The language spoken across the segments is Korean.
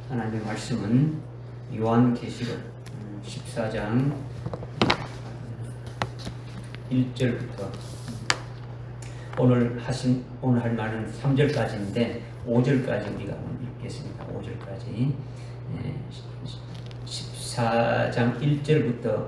하나님의 말씀은 요한계시록 14장 1절부터 오늘 할 말은 3절까지인데 5절까지 우리가 읽겠습니다. 5절까지 14장 1절부터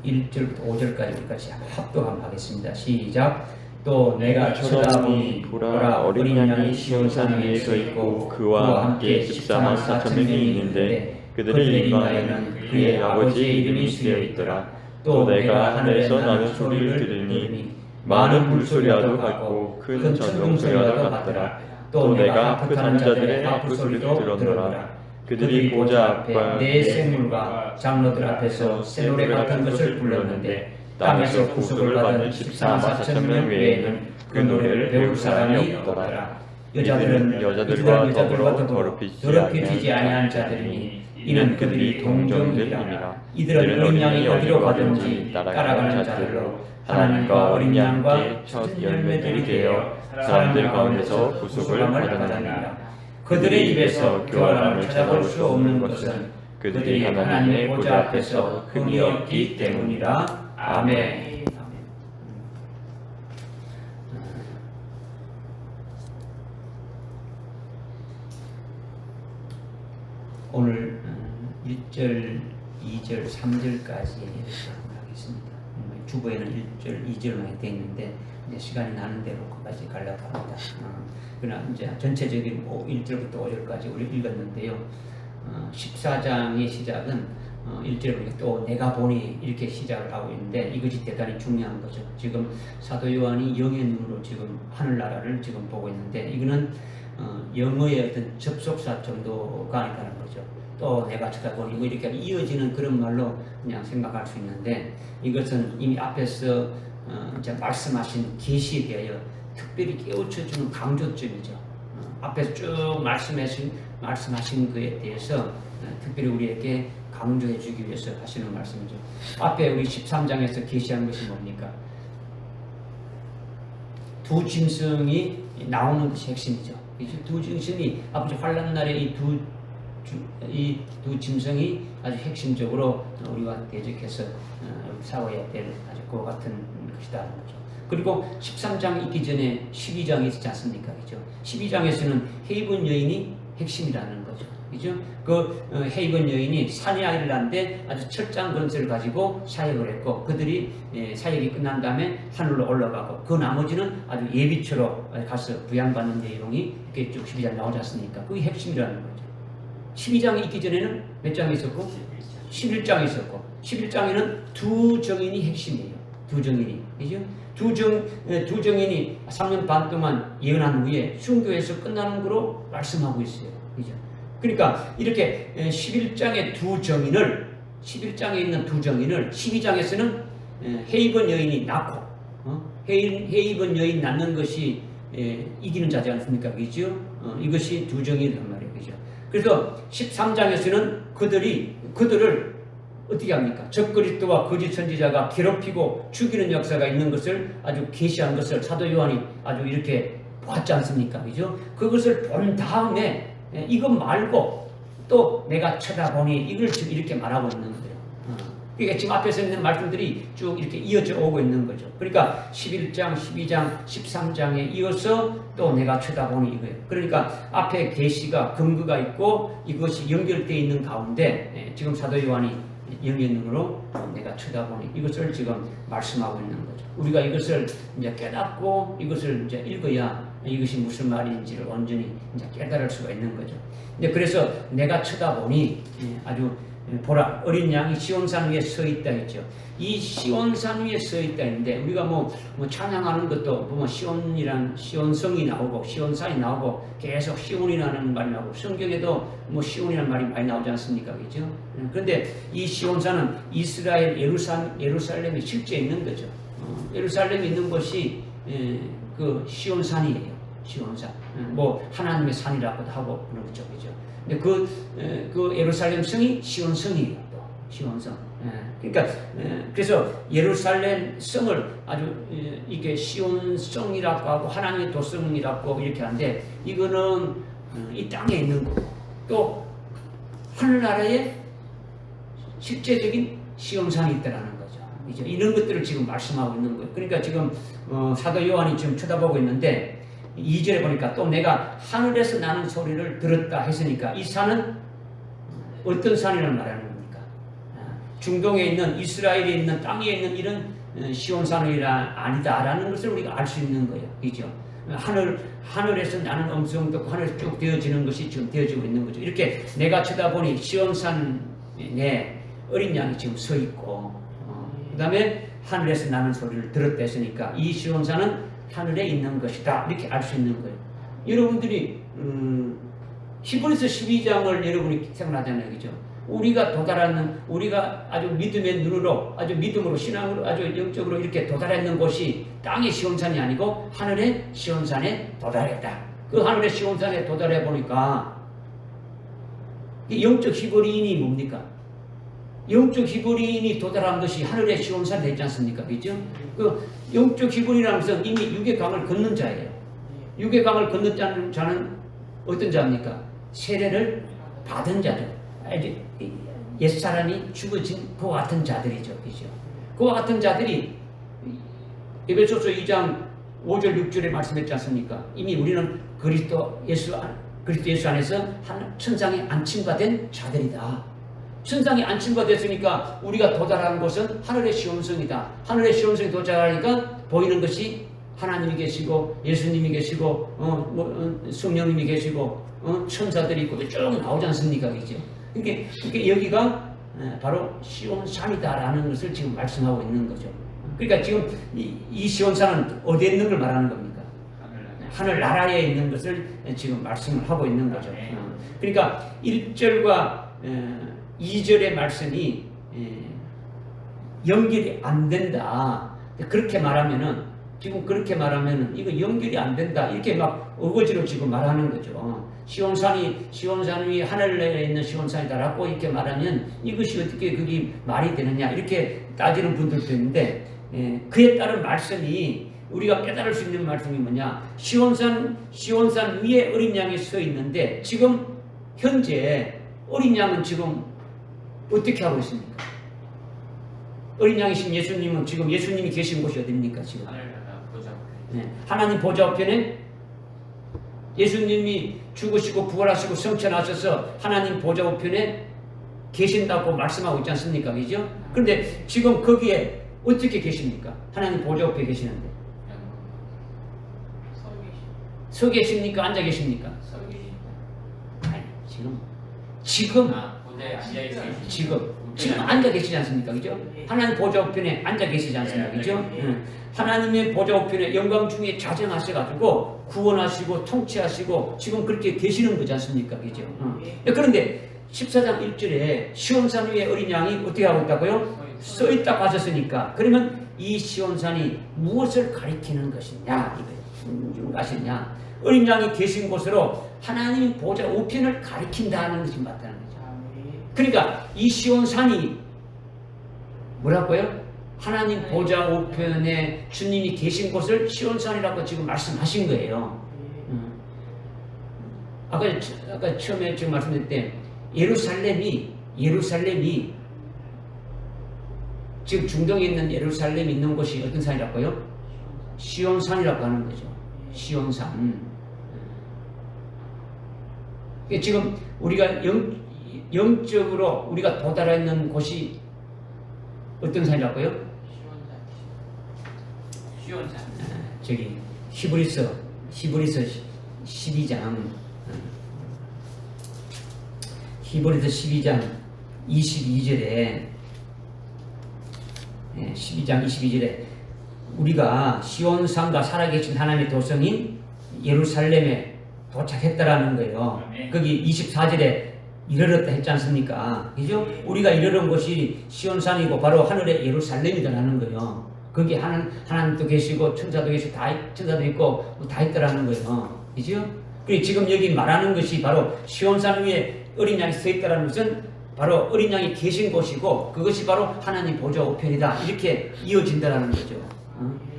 5절까지 우리까지 합독 한번 하겠습니다. 시작. 또 내가 쳐다보니 보라 어린 양이 시온산 위에 서 있고 그와 함께 14만 4천 명이 있는데 그들의 입안에는 그의 아버지의 이름이 쓰여 있더라. 또 내가 하늘에서 나는 소리를 들으니 많은 물소리와도 같고 큰 전동 소리와도 같더라. 또 내가 하프 타는 자들의 하프 소리도 들었노라. 그들이 보좌 앞과 네 생물과 장로들 앞에서 새 노래 같은 것을 불렀는데 땅에서 구속을 받은 14만 4천 명 외에는 그 노래를 배울 사람이 없더라. 여자들은 여자들과 더럽히지 아니한 자들이니 이는 그들이 동정들이라. 이들은 어린 양이 어디로 가든지 따라가는 자들로 하나님과 어린 양과 첫 열매들이 되어 사람들 가운데서 구속을 받아나니라. 그들의 입에서 교활함을 찾아볼 수 없는 것은 그들이 하나님의 보좌 앞에서 흠이 없기 때문이라. 아멘. 오늘 1절, 2절, 3절까지 하겠습니다. 주보에는 1절, 2절만 되어 있는데 이제 시간이 나는 대로 거기까지 가려고 합니다. 그러나 이제 전체적인 1절부터 5절까지 우리 읽었는데요. 14장의 시작은 1절에 또 내가 보니 이렇게 시작을 하고 있는데 이것이 대단히 중요한 거죠. 지금 사도 요한이 영의 눈으로 지금 하늘나라를 지금 보고 있는데 이거는 영어의 어떤 접속사 정도가 아니라는 거죠. 또 내가 쳐다보니 뭐 이렇게 이어지는 그런 말로 그냥 생각할 수 있는데 이것은 이미 앞에서 이제 말씀하신 계시에 대하여 특별히 깨우쳐주는 강조점이죠. 앞에서 쭉 말씀하신 것에 대해서 특별히 우리에게 강조해 주기 위해서 하시는 말씀이죠. 앞에 우리 13장에서 계시한 것이 뭡니까? 두 짐승이 나오는 것이 핵심이죠. 두 짐승이 아버지 환란 날에 이 두 짐승이 아주 핵심적으로 우리와 대적해서 싸워야 될 아주 그와 같은 것이다. 그리고 13장 있기 전에 12장이 있지 않습니까? 그죠? 12장에서는 헤이븐 여인이 핵심이라는 거죠. 그죠? 그 헤이븐 여인이 산의 아이를 낳는데 아주 철저한 건설을 가지고 사역을 했고 그들이 사역이 끝난 다음에 하늘로 올라가고 그 나머지는 아주 예비처로 가서 부양받는 내용이 이렇게 쭉 12장 나오지 않습니까? 그게 핵심이라는 거죠. 12장이 있기 전에는 몇 장이 있었고? 11장이 있었고 11장에는 두 정인이 핵심이에요. 두 정인이. 그죠? 두 정인이 3년 반 동안 예언한 후에 순교해서 끝나는 거로 말씀하고 있어요. 그죠? 그러니까 이렇게 11장의 11장에 있는 두 정인을 12장에서는 헤이븐 여인이 낳고 헤이븐 여인 낳는 것이 이기는 자지 않습니까? 그죠? 이것이 두 정인이란 말이에요. 그죠? 그래서 13장에서는 그들을 어떻게 합니까? 적그리스도와 거짓 선지자가 괴롭히고 죽이는 역사가 있는 것을 아주 계시한 것을 사도 요한이 아주 이렇게 보았지 않습니까? 그죠? 그것을 본 다음에 이것 말고 또 내가 쳐다보니 이걸 지금 이렇게 말하고 있는 거예요. 그러니까 지금 앞에서 있는 말씀들이 쭉 이렇게 이어져 오고 있는 거죠. 그러니까 11장, 12장, 13장에 이어서 또 내가 쳐다보니 이거예요. 그러니까 앞에 계시가 근거가 있고 이것이 연결되어 있는 가운데 지금 사도 요한이 영의 눈으로 내가 쳐다보니 이것을 지금 말씀하고 있는 거죠. 우리가 이것을 이제 깨닫고 이것을 이제 읽어야 이것이 무슨 말인지를 온전히 이제 깨달을 수가 있는 거죠. 근데 그래서 내가 쳐다보니 아주 보라 어린 양이 시온산 위에 서 있다 했죠. 이 시온산 위에 서 있다 했는데 우리가 뭐 찬양하는 것도 보면 시온성이 나오고 시온산이 나오고 계속 시온이라는 말이 나오고 성경에도 뭐 시온이라는 말이 많이 나오지 않습니까? 그죠? 그런데 이 시온산은 이스라엘 예루살렘이 실제 있는 거죠. 예루살렘에 있는 것이 그 시온산이에요. 시온산. 뭐 하나님의 산이라고도 하고 그런 거죠. 그죠? 근데 그 예루살렘 성이 시온성이에요. 또 시온성. 그러니까 그래서 예루살렘 성을 아주 이게 시온성이라고 하고 하나님의 도성이라고 이렇게 하는데 이거는 이 땅에 있는 거고 또 하늘나라에 실제적인 시온산이 있다라는 거죠. 이제 이런 것들을 지금 말씀하고 있는 거예요. 그러니까 지금 사도 요한이 지금 쳐다보고 있는데 2절에 보니까 또 내가 하늘에서 나는 소리를 들었다 했으니까 이 산은 어떤 산이라는 말하는 겁니까? 중동에 있는 이스라엘에 있는 땅에 있는 이런 시온산이 아니다라는 것을 우리가 알 수 있는 거예요. 그죠? 하늘에서 나는 음성 듣고 하늘에서 쭉 되어지는 것이 지금 되어지고 있는 거죠. 이렇게 내가 쳐다보니 시온산에 어린 양이 지금 서 있고, 그 다음에 하늘에서 나는 소리를 들었다 했으니까 이 시온산은 하늘에 있는 것이다. 이렇게 알 수 있는 거예요. 여러분들이 히브리서 12장을 여러분이 생각하잖아요. 그죠? 우리가 아주 믿음의 눈으로, 아주 믿음으로, 신앙으로, 아주 영적으로 이렇게 도달했는 곳이 땅의 시온산이 아니고 하늘의 시온산에 도달했다. 그 하늘의 시온산에 도달해 보니까 영적 히브리인이 뭡니까? 영적 히브리인이 도달한 것이 하늘의 시온산이 되지 않습니까? 그죠? 그 영적 히브리라는 것은 이미 육의 강을 건넌 자예요. 육의 강을 건넌 자는 어떤 자입니까? 세례를 받은 자들. 옛사람이 죽어진 그와 같은 자들이죠. 그죠? 그와 같은 자들이 에베소서 2장 5절 6절에 말씀했지 않습니까? 이미 우리는 그리스도 예수 안에서 천상에 안침받은 자들이다. 천상에 안침받았으니까 우리가 도달하는 곳은 하늘의 시온성이다. 하늘의 시온성에 도달하니까 보이는 것이 하나님이 계시고 예수님이 계시고 성령님이 계시고 천사들이 있고 쭉 나오지 않습니까? 그죠? 그러니까 여기가 바로 시온산이다라는 것을 지금 말씀하고 있는 거죠. 그러니까 지금 이 시온산은 어디에 있는 걸 말하는 겁니까? 하늘나라에 있는 것을 지금 말씀을 하고 있는 거죠. 그러니까 1절과 2절의 말씀이 연결이 안 된다. 그렇게 말하면은 이거 연결이 안 된다. 이렇게 막 어거지로 지금 말하는 거죠. 시온산이 하늘에 있는 시온산이다라고 이렇게 말하면 이것이 어떻게 그게 말이 되느냐 이렇게 따지는 분들도 있는데 그에 따른 말씀이 우리가 깨달을 수 있는 말씀이 뭐냐? 시온산 위에 어린 양이 서 있는데 지금 현재 어린 양은 지금 어떻게 하고 있습니까? 어린 양이신 예수님은 지금 예수님이 계신 곳이 어디입니까? 지금 하나님 보좌 우편에 예수님이 죽으시고 부활하시고 성천하셔서 하나님 보좌 우편에 계신다고 말씀하고 있지 않습니까? 그죠? 그런데 지금 거기에 어떻게 계십니까? 하나님 보좌 우편에 계시는데 서 계십니까? 앉아 계십니까? 아니, 지금 앉아 계시지 않습니까? 그죠? 하나님 보좌 우편에 앉아 계시지 않습니까? 그죠? 하나님의 보좌 우편에 영광 중에 자정하셔가지고 구원하시고 통치하시고 지금 그렇게 계시는 거지 않습니까? 그죠? 그런데 14장 1절에 시온산 위에 어린 양이 어떻게 하고 있다고요? 서 있다고 하셨으니까 그러면 이 시온산이 무엇을 가리키는 것이냐? 아시냐? 어린 양이 계신 곳으로 하나님 보좌 우편을 가리킨다는 것이 맞다는 거죠. 그러니까 이 시온산이 뭐라고요? 하나님 보좌 우편에 주님이 계신 곳을 시온산이라고 지금 말씀하신 거예요. 아까 처음에 지금 말씀드릴 때 예루살렘이 지금 중동에 있는 예루살렘이 있는 곳이 어떤 산이라고요? 시온산이라고 하는 거죠. 시온산. 지금 우리가 영적으로 우리가 도달해 있는 곳이 어떤 산이라고요? 시온산. 저기 히브리서 12장 22절에 12절에 우리가 시온산과 살아계신 하나님의 도성인 예루살렘에 도착했다라는 거예요. 거기 24절에 이르렀다 했지 않습니까? 그죠? 우리가 이르는 곳이 시온산이고 바로 하늘의 예루살렘이다라는 거예요. 거기 하나님도 계시고 천사도 계시고 천사도 있고 다 있다라는 거예요. 그죠? 그리고 지금 여기 말하는 것이 바로 시온산 위에 어린 양이 서 있다라는 것은 바로 어린 양이 계신 곳이고 그것이 바로 하나님 보좌 우편이다. 이렇게 이어진다라는 거죠.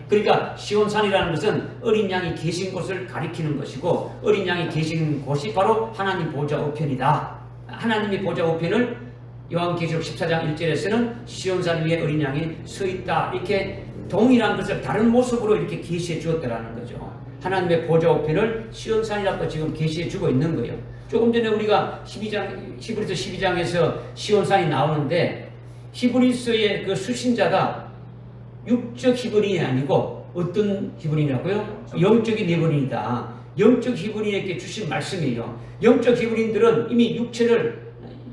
그러니까 시온산이라는 것은 어린 양이 계신 곳을 가리키는 것이고 어린 양이 계신 곳이 바로 하나님 보좌 우편이다. 하나님의 보좌 우편을 요한계시록 14장 1절에서는 시온산 위에 어린 양이 서 있다, 이렇게 동일한 것을 다른 모습으로 이렇게 계시해 주었다라는 거죠. 하나님의 보좌 우편을 시온산이라고 지금 계시해 주고 있는 거예요. 조금 전에 우리가 히브리서 12장에서 시온산이 나오는데, 히브리서의 그 수신자가 육적 히브리인이 아니고 어떤 히브리인이라고요? 영적인 히브리인이다. 영적 히브리인에게 주신 말씀이에요. 영적 히브리인들은 이미 육체를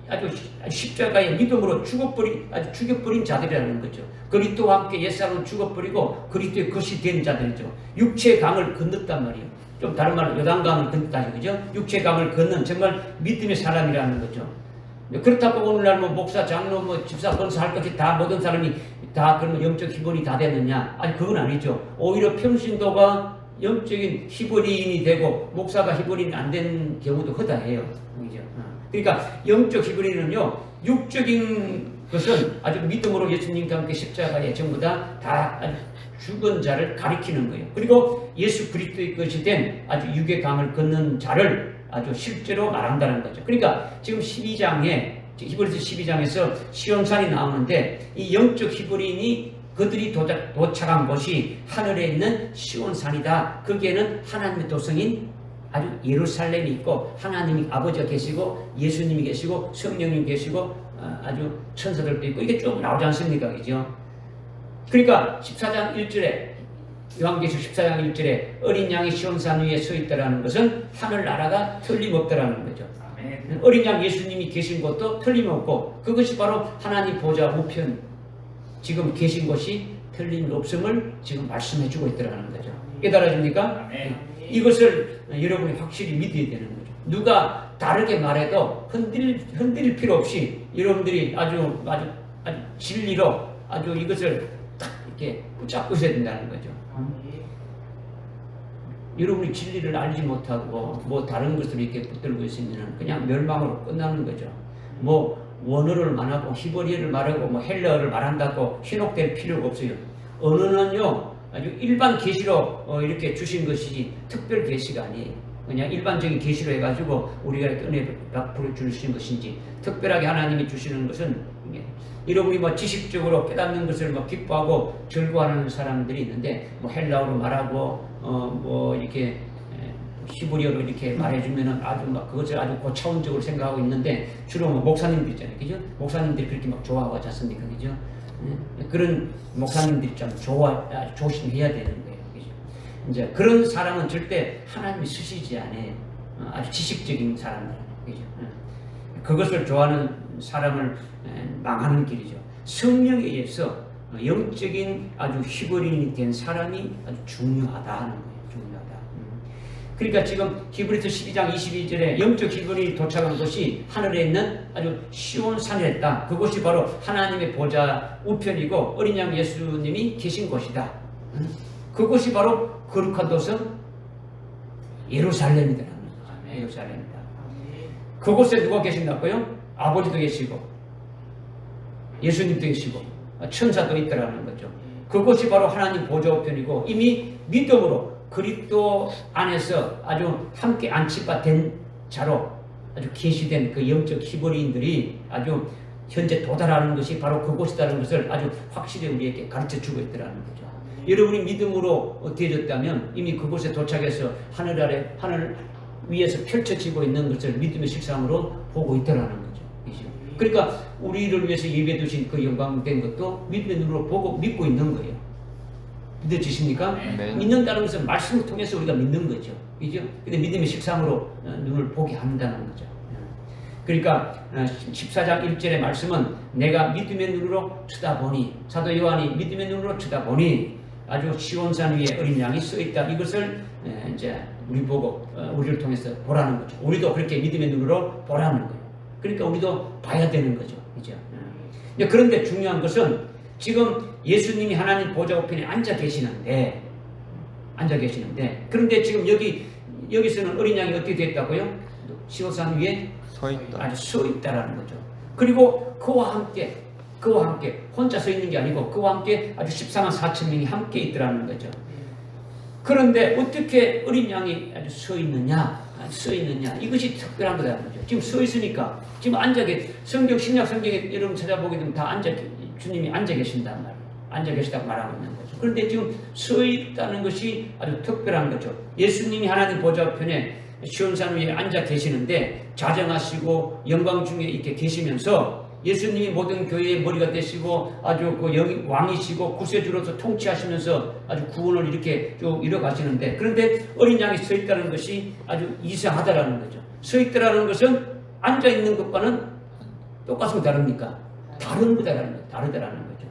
아주 십자가의 믿음으로 죽여버린 자들이라는 거죠. 그리스도와 함께 옛사람은 죽어버리고 그리스도의 것이 된 자들이죠. 육체의 강을 건넜단 말이에요. 좀 다른 말로 요단강을 건넜다, 그죠? 육체의 강을 건넌 정말 믿음의 사람이라는 거죠. 그렇다고 오늘날 뭐 목사, 장로, 뭐 집사, 권사 할 것이 다 모든 사람이 다 그러면 영적 히브리인이 다 됐느냐? 아니, 그건 아니죠. 오히려 평신도가 영적인 히브리인이 되고 목사가 히브리인이 안 된 경우도 허다해요. 그죠? 그러니까 영적 히브리인은요, 육적인 것은 아주 믿음으로 예수님과 함께 십자가에 전부 다 죽은 자를 가리키는 거예요. 그리고 예수 그리스도의 것이 된 아주 육의 강을 걷는 자를 아주 실제로 말한다는 거죠. 그러니까 지금 12장에, 히브리서 12장에서 시온산이 나오는데, 이 영적 히브리인이 그들이 도착한 곳이 하늘에 있는 시온산이다. 거기에는 하나님의 도성인 아주 예루살렘이 있고, 하나님이 아버지가 계시고, 예수님이 계시고, 성령님 계시고, 아주 천사들도 있고, 이게 쭉 나오지 않습니까? 그죠? 그러니까 14장 1절에, 요한계시록 14장 1절에 어린 양이 시온산 위에 서 있다라는 것은 하늘나라가 틀림없다라는 거죠. 어린 양 예수님이 계신 것도 틀림없고, 그것이 바로 하나님 보좌 우편, 지금 계신 곳이 틀림없음을 지금 말씀해주고 있다라는 거죠. 깨달아집니까? 이것을 여러분이 확실히 믿어야 되는 거죠. 누가 다르게 말해도 흔들릴 필요 없이 여러분들이 아주 진리로 아주 이것을 딱 이렇게 붙잡고 있어야 된다는 거죠. 여러분이 진리를 알지 못하고 뭐 다른 것을 이렇게 붙들고 있으면 그냥 멸망으로 끝나는 거죠. 뭐 원어를 말하고 히브리어를 말하고 뭐 헬라어를 말한다고 현혹될 필요가 없어요. 언어는요, 아주 일반 계시로 이렇게 주신 것이지 특별 계시가 아니에요. 그냥 일반적인 계시로 해가지고 우리가 이렇게 은혜 베풀어 주시는 것인지, 특별하게 하나님이 주시는 것은, 여러분이 뭐 지식적으로 깨닫는 것을 뭐 기뻐하고 즐거워하는 사람들이 있는데, 뭐 헬라어로 말하고 뭐 이렇게 히브리어로 이렇게 말해주면은 아주 막 그것을 아주 고차원적으로 생각하고 있는데, 주로 뭐 목사님들 있잖아요, 그죠? 목사님들이 그렇게 막 좋아하고 하지 않습니까, 그죠? 그런 목사님들이 좀 조심해야 되는 거예요, 그죠? 이제 그런 사람은 절대 하나님이 쓰시지 않아요. 아주 지식적인 사람들, 그죠? 그것을 좋아하는 사람을 망하는 길이죠. 성령에 의해서 영적인 아주 히브리인이 된 사람이 아주 중요하다 하는 거예요. 중요하다. 그러니까 지금 히브리서 12장 22절에 영적 히브리인이 도착한 곳이 하늘에 있는 아주 시온산이었다. 그곳이 바로 하나님의 보좌 우편이고 어린 양 예수님이 계신 곳이다. 그곳이 바로 거룩한 도성 예루살렘이다. 예루살렘이다. 그곳에 누가 계신다고요? 아버지도 계시고 예수님도 계시고 천사도 있다라는 거죠. 그것이 바로 하나님 보좌 우편이고, 이미 믿음으로 그리스도 안에서 아주 함께 안치가 된 자로 아주 계시된 그 영적 히브리인들이 아주 현재 도달하는 것이 바로 그곳이라는 것을 아주 확실히 우리에게 가르쳐주고 있다는 거죠. 여러분이 믿음으로 되어졌다면 이미 그곳에 도착해서 하늘 위에서 펼쳐지고 있는 것을 믿음의 실상으로 보고 있다는 거죠. 그러니까 우리를 위해서 예배해 두신 그 영광된 것도 믿음의 눈으로 보고 믿고 있는 거예요. 믿어지십니까? 네. 믿는다는 것은 말씀을 통해서 우리가 믿는 거죠. 그죠? 근데 믿음의 실상으로 눈을 보게 한다는 거죠. 그러니까 14장 1절의 말씀은 내가 믿음의 눈으로 쳐다보니, 사도 요한이 믿음의 눈으로 쳐다보니 아주 시온산 위에 어린 양이 서 있다. 이것을 이제 우리 보고 우리를 통해서 보라는 거죠. 우리도 그렇게 믿음의 눈으로 보라는 거예요. 그러니까 우리도 봐야 되는 거죠. 그죠? 그런데 중요한 것은 지금 예수님이 하나님 보좌 우편에 앉아 계시는데, 그런데 지금 여기서는 어린 양이 어떻게 됐다고요? 시온산 위에 서 있다. 아주 서 있다라는 거죠. 그리고 그와 함께 혼자 서 있는 게 아니고 그와 함께 아주 14만 4천 명이 함께 있더라는 거죠. 그런데 어떻게 어린 양이 아주 서 있느냐, 이것이 특별한 거다는 거죠. 지금 서 있으니까, 지금 앉아 성경, 신약 성경에 여러분 찾아보게 되면 다 주님이 앉아 계신단 말이에요. 앉아 계시다고 말하고 있는 거죠. 그런데 지금 서 있다는 것이 아주 특별한 거죠. 예수님이 하나님 보좌편에 시온산 위에 앉아 계시는데 자정하시고 영광 중에 이렇게 계시면서 예수님이 모든 교회의 머리가 되시고 아주 그 왕이시고 구세주로서 통치하시면서 아주 구원을 이렇게 쭉 이뤄가시는데, 그런데 어린 양이 서 있다는 것이 아주 이상하다라는 거죠. 서 있다라는 것은 앉아 있는 것과는 똑같습니까? 다릅니까? 다르다라는 거죠.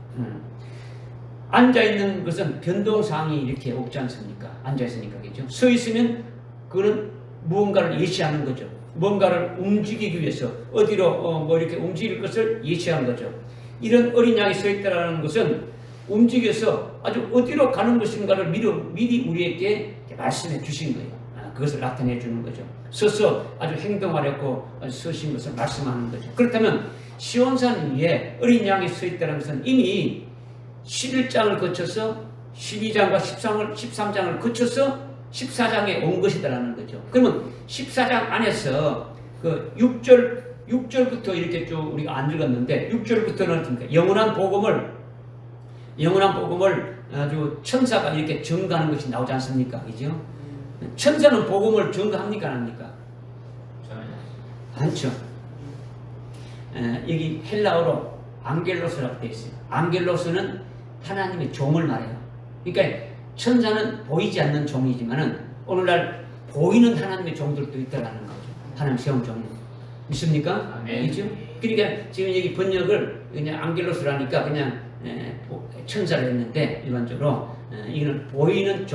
앉아 있는 것은 변동사항이 이렇게 없지 않습니까? 앉아 있으니까, 그죠? 서 있으면 그거는 무언가를 예시하는 거죠. 뭔가를 움직이기 위해서 어디로 이렇게 움직일 것을 예시하는 거죠. 이런 어린 양이 서 있다라는 것은 움직여서 아주 어디로 가는 것인가를 미리 우리에게 말씀해 주신 거예요. 그것을 나타내 주는 거죠. 서서 아주 행동하려고 서신 것을 말씀하는 거죠. 그렇다면 시온산 위에 어린 양이 서 있다는 것은 이미 11장을 거쳐서 12장과 13장을 거쳐서 14장에 온 것이다라는 거죠. 그러면 14장 안에서 그 6절부터 이렇게 쭉 우리가 안 읽었는데, 6절부터는 영원한 복음을 아주 천사가 이렇게 증거하는 것이 나오지 않습니까? 그죠? 천사는 복음을 증거합니까? 안 합니까? 않죠. 여기 헬라어로 앙겔로스라고 되어 있어요. 앙겔로스는 하나님의 종을 말해요. 그러니까 천사는 보이지 않는 종이지만은 오늘날 보이는 하나님의 종들도 있다라는 거죠. 하나님 세운 종들. 믿습니까? 그렇죠? 그러니까 지금 여기 번역을 그냥 앙겔로스라니까 그냥 천사를 했는데, 일반적으로 이거는 보이는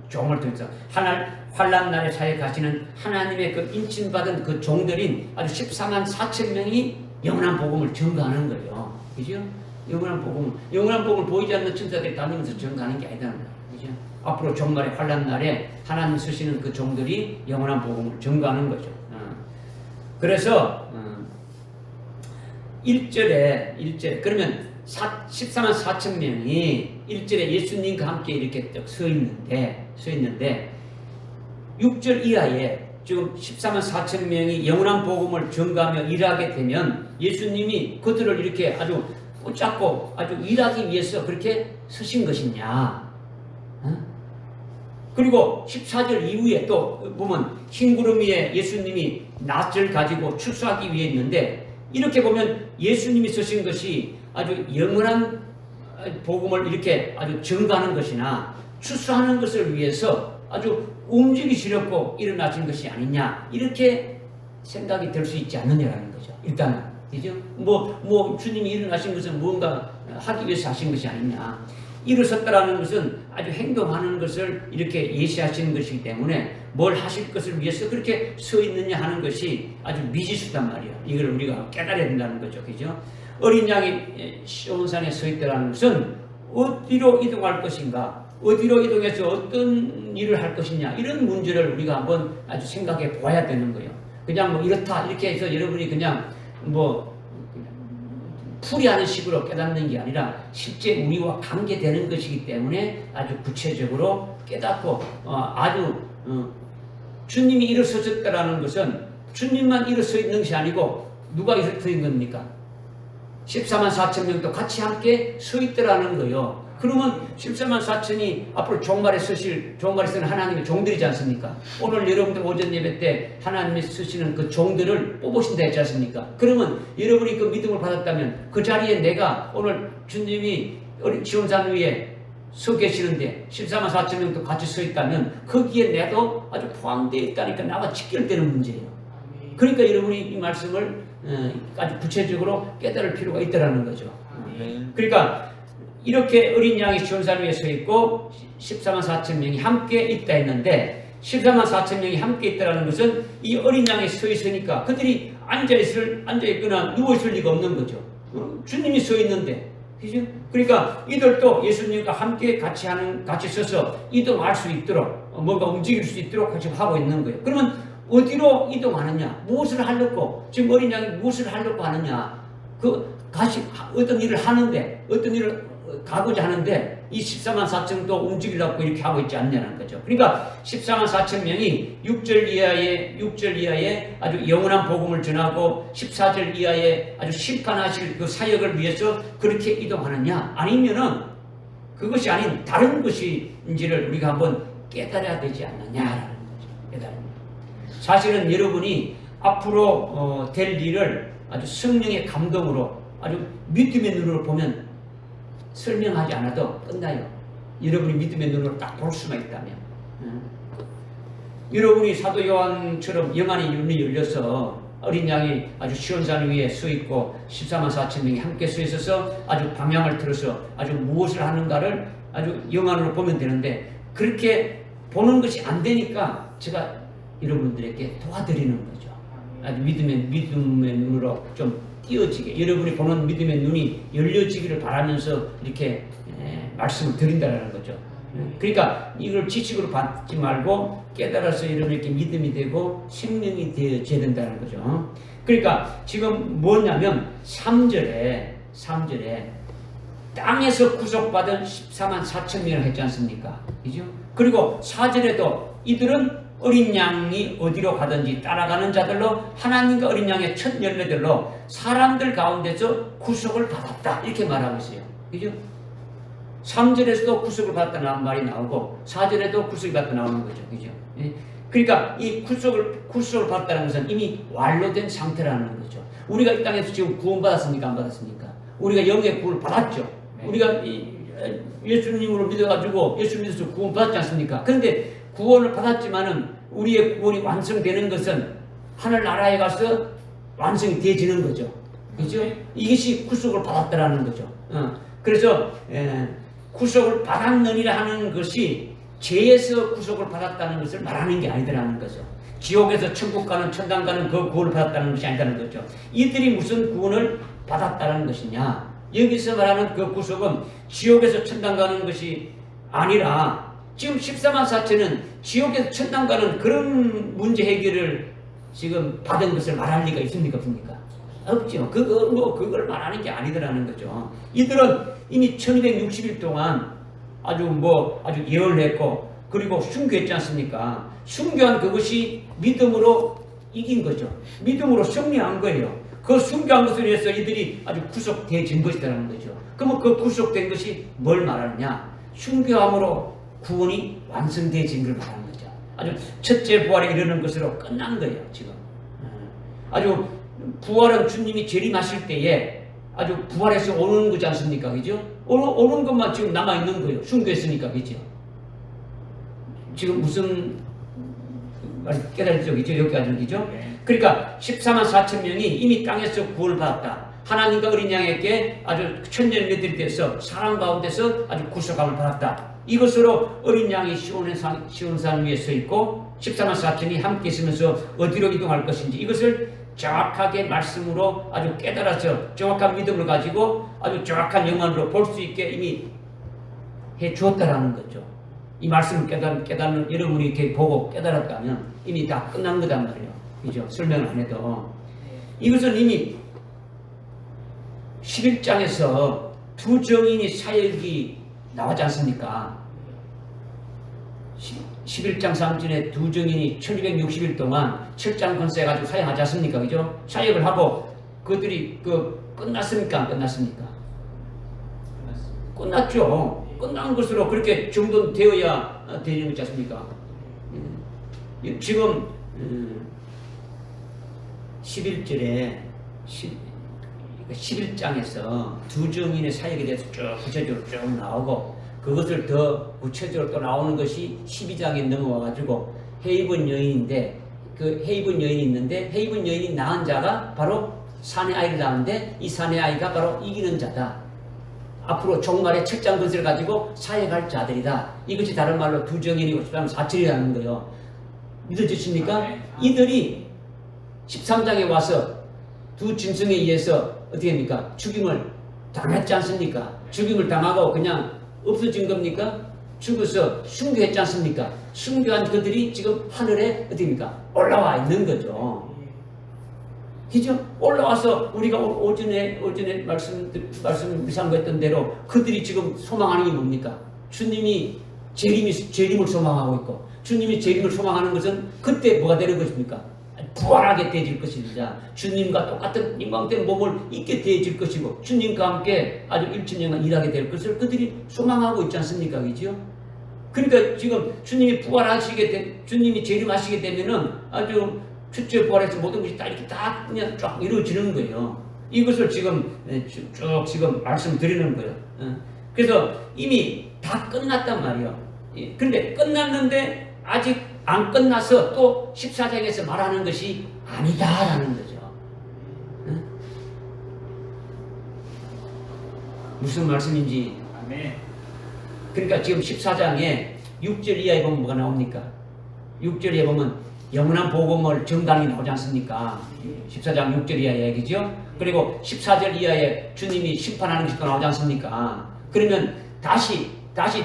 종을 통해서 환난 날에 사역하시는 하나님의 그 인침받은 그 종들인 아주 14만 4천 명이 영원한 복음을 증거하는 거예요. 그죠? 영원한 복음을 보이지 않는 천사들이 다니면서 증거하는 게 아니다는 거예요. 그죠? 앞으로 종말의 환난 날에 하나님 쓰시는 그 종들이 영원한 복음을 증거하는 거죠. 그래서 1절에 그러면 14만 4천 명이 1절에 예수님과 함께 이렇게 서 있는데 6절 이하에 지금 14만 4천 명이 영원한 복음을 증거하며 일하게 되면 예수님이 그들을 이렇게 아주 붙잡고 아주 일하기 위해서 그렇게 서신 것이냐. 그리고 14절 이후에 또 보면 흰 구름 위에 예수님이 낫을 가지고 추수하기 위해 있는데, 이렇게 보면 예수님이 서신 것이 아주 영원한 복음을 이렇게 아주 증거하는 것이나 추수하는 것을 위해서 아주 움직이시려고 일어나신 것이 아니냐, 이렇게 생각이 될 수 있지 않느냐라는 거죠. 일단은, 그죠? 주님이 일어나신 것은 무언가 하기 위해서 하신 것이 아니냐. 일어섰다라는 것은 아주 행동하는 것을 이렇게 예시하시는 것이기 때문에 뭘 하실 것을 위해서 그렇게 서 있느냐 하는 것이 아주 미지수단 말이야. 이걸 우리가 깨달아야 된다는 거죠. 그죠? 어린 양이 시온산에 서 있다라는 것은 어디로 이동할 것인가, 어디로 이동해서 어떤 일을 할 것이냐, 이런 문제를 우리가 한번 아주 생각해 보아야 되는 거예요. 그냥 이렇다 이렇게 해서 여러분이 그냥 풀이하는 식으로 깨닫는 게 아니라 실제 우리와 관계되는 것이기 때문에 아주 구체적으로 깨닫고 아주 주님이 일어서셨다라는 것은 주님만 일어서 있는 것이 아니고 누가 일어서 있는 겁니까? 14만 4천 명도 같이 함께 서 있더라는 거예요. 그러면 14만 4천이 앞으로 종말에 쓰는 하나님의 종들이지 않습니까? 오늘 여러분들 오전 예배 때 하나님이 쓰시는 그 종들을 뽑으신다 했지 않습니까? 그러면 여러분이 그 믿음을 받았다면 그 자리에 내가 오늘 주님이 시온산 위에 서 계시는데 14만 4천 명도 같이 서 있다면 거기에 내도 아주 포함되어 있다니까 나와 직결되는 문제예요. 그러니까 여러분이 이 말씀을 아주 구체적으로 깨달을 필요가 있다는 거죠. 그러니까 이렇게 어린 양이 시온산 위에 서 있고 14만 4천 명이 함께 있다 했는데, 14만 4천 명이 함께 있다는 것은 이 어린 양이 서 있으니까 그들이 앉아있거나 누워있을 리가 없는 거죠. 주님이 서 있는데. 그죠? 그러니까 이들도 예수님과 함께 같이 서서 이동할 수 있도록, 뭔가 움직일 수 있도록 같이 하고 있는 거예요. 그러면 어디로 이동하느냐? 무엇을 하려고? 지금 어린 양이 무엇을 하려고 하느냐? 같이 어떤 일을 하는데, 가고자 하는데 이 14만 4천도 움직이려고 이렇게 하고 있지 않냐는 거죠. 그러니까 14만 4천 명이 6절 이하에 아주 영원한 복음을 전하고 14절 이하에 아주 심판하실 그 사역을 위해서 그렇게 이동하느냐, 아니면은 그것이 아닌 다른 것인지를 우리가 한번 깨달아야 되지 않느냐라는 거죠. 깨달은. 사실은 여러분이 앞으로 될 일을 아주 성령의 감동으로 아주 믿음의 눈으로 보면 설명하지 않아도 끝나요. 여러분이 믿음의 눈으로 딱 볼 수만 있다면. 여러분이 사도 요한처럼 영안의 눈이 열려서 어린 양이 아주 시온산 위에 서 있고 14만 4천 명이 함께 서 있어서 아주 방향을 틀어서 아주 무엇을 하는가를 아주 영안으로 보면 되는데, 그렇게 보는 것이 안 되니까 제가 여러분들에게 도와드리는 거죠. 아주 믿음의 눈으로 좀 띄어지게, 여러분이 보는 믿음의 눈이 열려지기를 바라면서 이렇게 말씀을 드린다는 거죠. 그러니까 이걸 지식으로 받지 말고 깨달아서 이렇게 믿음이 되고 생명이 되어져야 된다는 거죠. 그러니까 지금 뭐냐면 3절에 땅에서 구속받은 14만 4천 명을 했지 않습니까? 그죠? 그리고 4절에도 이들은 어린 양이 어디로 가든지 따라가는 자들로 하나님과 어린 양의 첫 열매들로 사람들 가운데서 구속을 받았다, 이렇게 말하고 있어요. 그죠? 3절에서도 구속을 받았다는 말이 나오고 4절에도 구속이 받았다 나오는 거죠. 그죠? 예? 그러니까 이 구속을 받았다는 것은 이미 완료된 상태라는 거죠. 우리가 이 땅에서 지금 구원받았습니까? 안 받았습니까? 우리가 영의 구원을 받았죠. 우리가 예수님으로 믿어가지고 예수 믿어서 구원받았지 않습니까? 그런데 구원을 받았지만은 우리의 구원이 완성되는 것은 하늘나라에 가서 완성이 되어지는 거죠. 그죠? 이것이 구속을 받았다라는 거죠. 그래서 구속을 받았느니라 하는 것이 죄에서 구속을 받았다는 것을 말하는 게 아니더라는 거죠. 지옥에서 천국 가는 천당 가는 그 구원을 받았다는 것이 아니라는 거죠. 이들이 무슨 구원을 받았다는 것이냐, 여기서 말하는 그 구속은 지옥에서 천당 가는 것이 아니라 지금 14만 4천은 지옥에서 천당 가는 그런 문제 해결을 지금 받은 것을 말할 리가 있습니까? 없습니까? 없죠. 그걸 말하는 게 아니더라는 거죠. 이들은 이미 1260일 동안 아주 예언을 했고, 그리고 순교했지 않습니까? 순교한 그것이 믿음으로 이긴 거죠. 믿음으로 승리한 거예요. 그 순교한 것을 위해서 이들이 아주 구속되어진 것이라는 거죠. 그러면 그 구속된 것이 뭘 말하느냐? 순교함으로 구원이 완성되어진 걸 말하는 거죠. 아주 첫째 부활에 이르는 것으로 끝난 거예요, 지금. 아주 부활은 주님이 재림하실 때에 아주 부활해서 오는 거지 않습니까? 그죠? 오는 것만 지금 남아있는 거예요. 순교했으니까, 그죠? 지금 무슨 말이 깨달죠? 그죠? 여기까지는, 그죠? 그러니까 14만 4천 명이 이미 땅에서 구원을 받았다. 하나님과 어린 양에게 아주 천년매들이 돼서 사랑 가운데서 아주 구속함을 받았다. 이것으로 어린 양이 시온산 위에 서 있고 14만 4천이 함께 있으면서 어디로 이동할 것인지 이것을 정확하게 말씀으로 아주 깨달아서 정확한 믿음을 가지고 아주 정확한 영안으로 볼 수 있게 이미 해 주었다라는 거죠. 이 말씀을 깨닫는 여러분이 이렇게 보고 깨달았다면 이미 다 끝난 거단 말이에요. 그죠? 설명을 안 해도. 이것은 이미 11장에서 두 정인이 사역이 나왔지 않습니까? 11장 3절에 두 정인이 1260일 동안 7장 권세 가지고 사역하지 않습니까? 그죠? 사역을 하고 그들이 끝났습니까? 안 끝났습니까? 끝났죠. 끝난 것으로 그렇게 정돈되어야 되는 거지 않습니까? 지금 11절에 11장에서 두 정인의 사역에 대해서 쭉 구체적으로 쭉 나오고 그것을 더 구체적으로 또 나오는 것이 12장에 넘어와가지고 헤이븐 여인인데 그 헤이븐 여인이 있는데 헤이븐 여인이 낳은 자가 바로 사내 아이를 낳았는데 이 사내 아이가 바로 이기는 자다. 앞으로 종말의 책장 것을 가지고 사역할 자들이다. 이것이 다른 말로 두 정인이고 4절이라는 거예요. 믿어지십니까? 이들이 13장에 와서 두 짐승에 의해서 어떻게 합니까? 죽임을 당했지 않습니까? 죽임을 당하고 그냥 없어진 겁니까? 죽어서 순교했지 않습니까? 순교한 그들이 지금 하늘에 어떻게 합니까? 올라와 있는 거죠. 그죠? 올라와서 우리가 오전에 말씀 미상했던 대로 그들이 지금 소망하는 게 뭡니까? 주님이 재림을 소망하고 있고, 주님이 재림을 소망하는 것은 그때 뭐가 되는 것입니까? 부활하게 되어질 것이자 주님과 똑같은 영광된 몸을 입게 되어질 것이고 주님과 함께 아주 일천년간 일하게 될 것을 그들이 소망하고 있지 않습니까? 그죠? 그러니까 지금 주님이 주님이 재림하시게 되면은 아주 첫째 부활해서 모든 것이 다 이렇게 다 그냥 쫙 이루어지는 거예요. 이것을 지금 쭉 지금 말씀드리는 거예요. 그래서 이미 다 끝났단 말이에요. 그런데 끝났는데 아직 안 끝나서 또 14장에서 말하는 것이 아니다라는 거죠. 무슨 말씀인지. 아멘. 그러니까 지금 14장에 6절 이하에 보면 뭐가 나옵니까? 6절 이하에 보면 영원한 복음을 정당히 나오지 않습니까? 14장 6절 이하의 얘기죠. 그리고 14절 이하에 주님이 심판하는 것이 또 나오지 않습니까? 그러면 다시 다시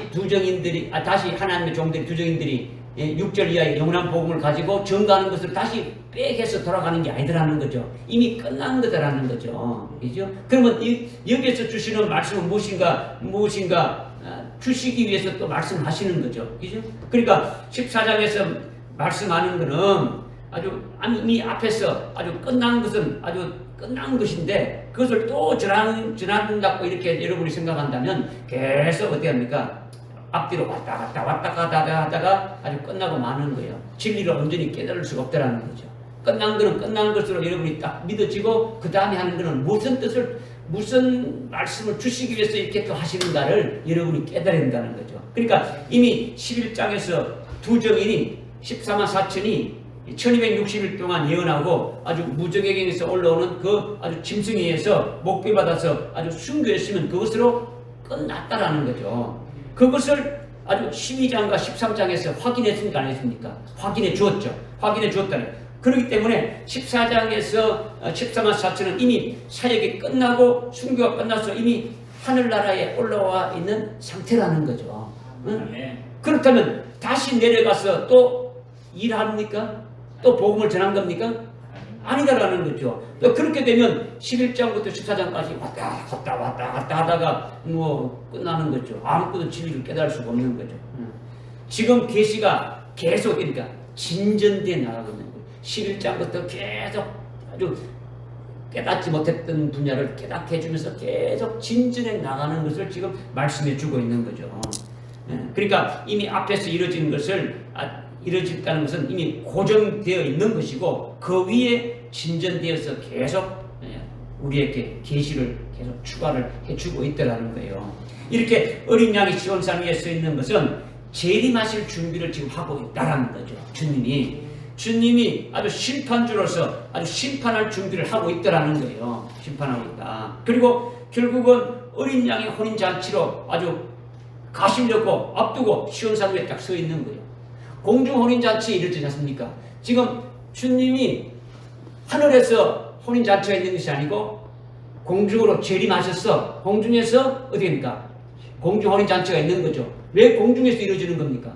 하나님의 종들이 두정인들이 6절 이하의 영원한 복음을 가지고 정가하는 것을 다시 빼개서 돌아가는 게 아니더라는 거죠. 이미 끝난 거다라는 거죠. 그죠? 그러면 여기에서 주시는 말씀은 무엇인가 주시기 위해서 또 말씀하시는 거죠. 그죠? 그러니까 14장에서 말씀하는 거는 이미 앞에서 아주 끝난 것은 아주 끝난 것인데 그것을 또 전한다고 이렇게 여러분이 생각한다면 계속 어떻게 합니까? 앞뒤로 왔다 갔다 하다가 아주 끝나고 마는 거예요. 진리를 온전히 깨달을 수가 없다라는 거죠. 끝난 거는 끝난 것으로 여러분이 딱 믿어지고 그 다음에 하는 거는 무슨 말씀을 주시기 위해서 이렇게 또 하시는가를 여러분이 깨달아야 된다는 거죠. 그러니까 이미 11장에서 두 정인이 14만 4천이 1260일 동안 예언하고 아주 무적에게서 올라오는 그 아주 짐승에서 목배받아서 아주 순교했으면 그것으로 끝났다라는 거죠. 그것을 아주 12장과 13장에서 확인했습니까? 안 했습니까? 확인해 주었죠. 확인해 주었다는. 그렇기 때문에 14장에서 14만 4천은 이미 사역이 끝나고 순교가 끝나서 이미 하늘나라에 올라와 있는 상태라는 거죠. 응? 그렇다면 다시 내려가서 또 일합니까? 또 복음을 전한 겁니까? 아니다라는 거죠. 또 그렇게 되면 11장부터 14장까지 왔다 갔다 하다가 뭐 끝나는 거죠. 아무것도 진리를 깨달을 수가 없는 거죠. 지금 계시가 계속 그러니까 진전돼 나가고 있는 거예요. 11장부터 계속 아주 깨닫지 못했던 분야를 깨닫게 해주면서 계속 진전해 나가는 것을 지금 말씀해 주고 있는 거죠. 그러니까 이미 앞에서 이루어졌다는 것은 이미 고정되어 있는 것이고 그 위에 진전되어서 계속 우리에게 계시를 계속 추가를 해주고 있다는 거예요. 이렇게 어린 양이 시온산 위에 서 있는 것은 재림하실 준비를 지금 하고 있다는 거죠. 주님이 아주 심판주로서 아주 심판할 준비를 하고 있다는 거예요. 심판하고 있다. 그리고 결국은 어린 양의 혼인잔치로 아주 가시려고 앞두고 시온산 위에 딱 서 있는 거예요. 공중 혼인잔치에 이르지 않습니까? 지금 주님이 하늘에서 혼인잔치가 있는 것이 아니고 공중으로 재림하셔서 공중에서 어떻게 됩니까? 공중 혼인잔치가 있는 거죠. 왜 공중에서 이루어지는 겁니까?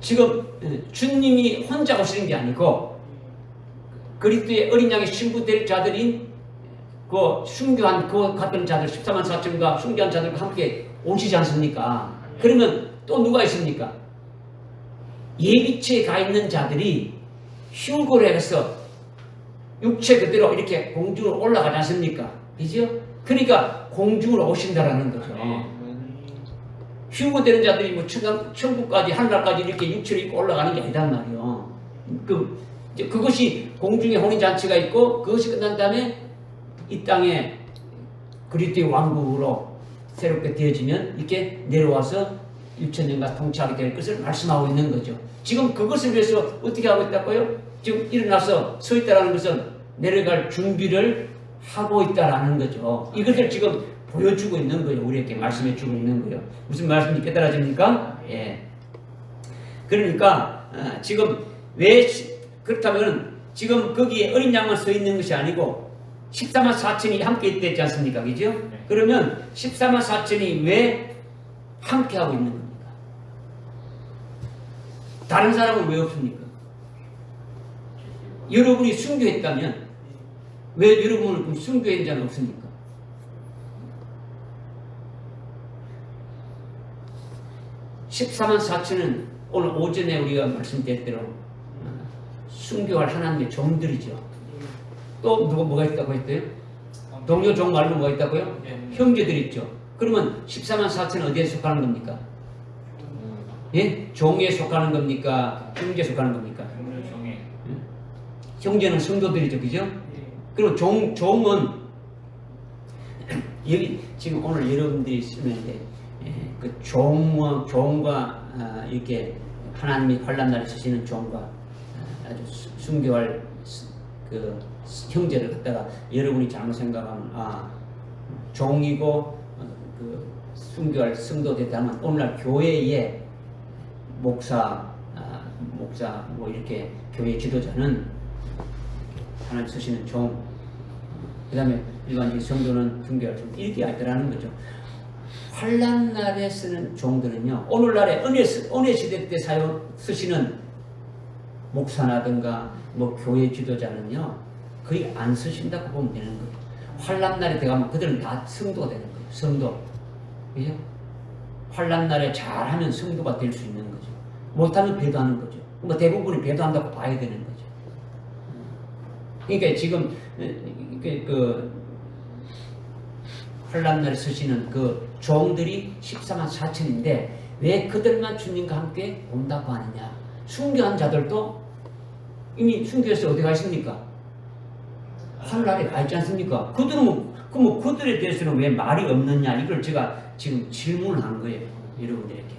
지금 주님이 혼자 오시는 게 아니고 그리스도의 어린 양의 신부될 자들인 그 순교한 그 같은 자들 14만 4천과 순교한 자들과 함께 오시지 않습니까? 그러면 또 누가 있습니까? 예비체에 가 있는 자들이 휴거를 해서 육체 그대로 이렇게 공중으로 올라가지 않습니까? 그죠? 그러니까 공중으로 오신다라는 거죠. 휴거되는 자들이 뭐 천국까지 하늘나라까지 이렇게 육체를 입고 올라가는 게 아니단 말이에요. 그것이 공중에 혼인잔치가 있고 그것이 끝난 다음에 이 땅에 그리스도의 왕국으로 새롭게 되어지면 이렇게 내려와서 1000년간 통치하게 될 것을 말씀하고 있는 거죠. 지금 그것을 위해서 어떻게 하고 있다고요? 지금 일어나서 서 있다는 것은 내려갈 준비를 하고 있다는 거죠. 이것을 지금 보여주고 있는 거예요. 우리에게 말씀해 주고 있는 거예요. 무슨 말씀인지 깨달아집니까? 예. 그러니까 지금 왜 그렇다면 지금 거기에 어린 양만 서 있는 것이 아니고 14만 4천이 함께 있지 않습니까? 그죠? 그러면 14만 4천이 왜 함께 하고 있는 겁니까? 다른 사람은 왜 없습니까? 여러분이 순교했다면 왜 여러분을 그럼 순교한 자는 없습니까? (14만 4천은) 오늘 오전에 우리가 말씀드렸대로 순교할 하나님의 종들이죠. 또 뭐가 있다고 했대요? 동료 종 말고 뭐가 있다고요? 형제들 있죠. 그러면 14만 4천은 어디에 속하는 겁니까? 예? 종에 속하는 겁니까? 형제에 속하는 겁니까? 형제는 성도들이죠. 그죠? 그리고 종은 여기 지금 오늘 여러분들이 쓰는데 그 종과 이렇게 하나님이 환난 날에 쓰시는 종과 아주 순교할 그 형제를 갖다가 여러분이 잘못 생각하면 종이고 그 순교할 성도 됐다면 오늘날 교회의 목사 뭐 이렇게 교회 지도자는 하나님 쓰시는 종, 그 다음에 일반적인 성도는 순교할 종, 이렇게 알더라는 거죠. 환난 날에 쓰는 종들은요, 오늘날에 은혜 시대 때 쓰시는 목사라든가 뭐 교회 지도자는요 거의 안 쓰신다고 보면 되는 거예요. 환난 날에 들어가면 그들은 다 성도가 되는 거예요. 성도, 그죠? 환난 날에 잘하면 성도가 될 수 있는 거죠. 못하면 배도하는 거죠. 뭐 대부분이 배도한다고 봐야 되는 거죠. 그러니까 지금 그 환난 날에 쓰시는 그 종들이 14만 4천인데 왜 그들만 주님과 함께 온다고 하느냐? 순교한 자들도 이미 순교해서 어디 가십니까? 하늘나라에 가 있지 않습니까? 그들은 그들에 대해서는 왜 말이 없느냐? 이걸 제가 지금 질문을 하는 거예요, 여러분들에게.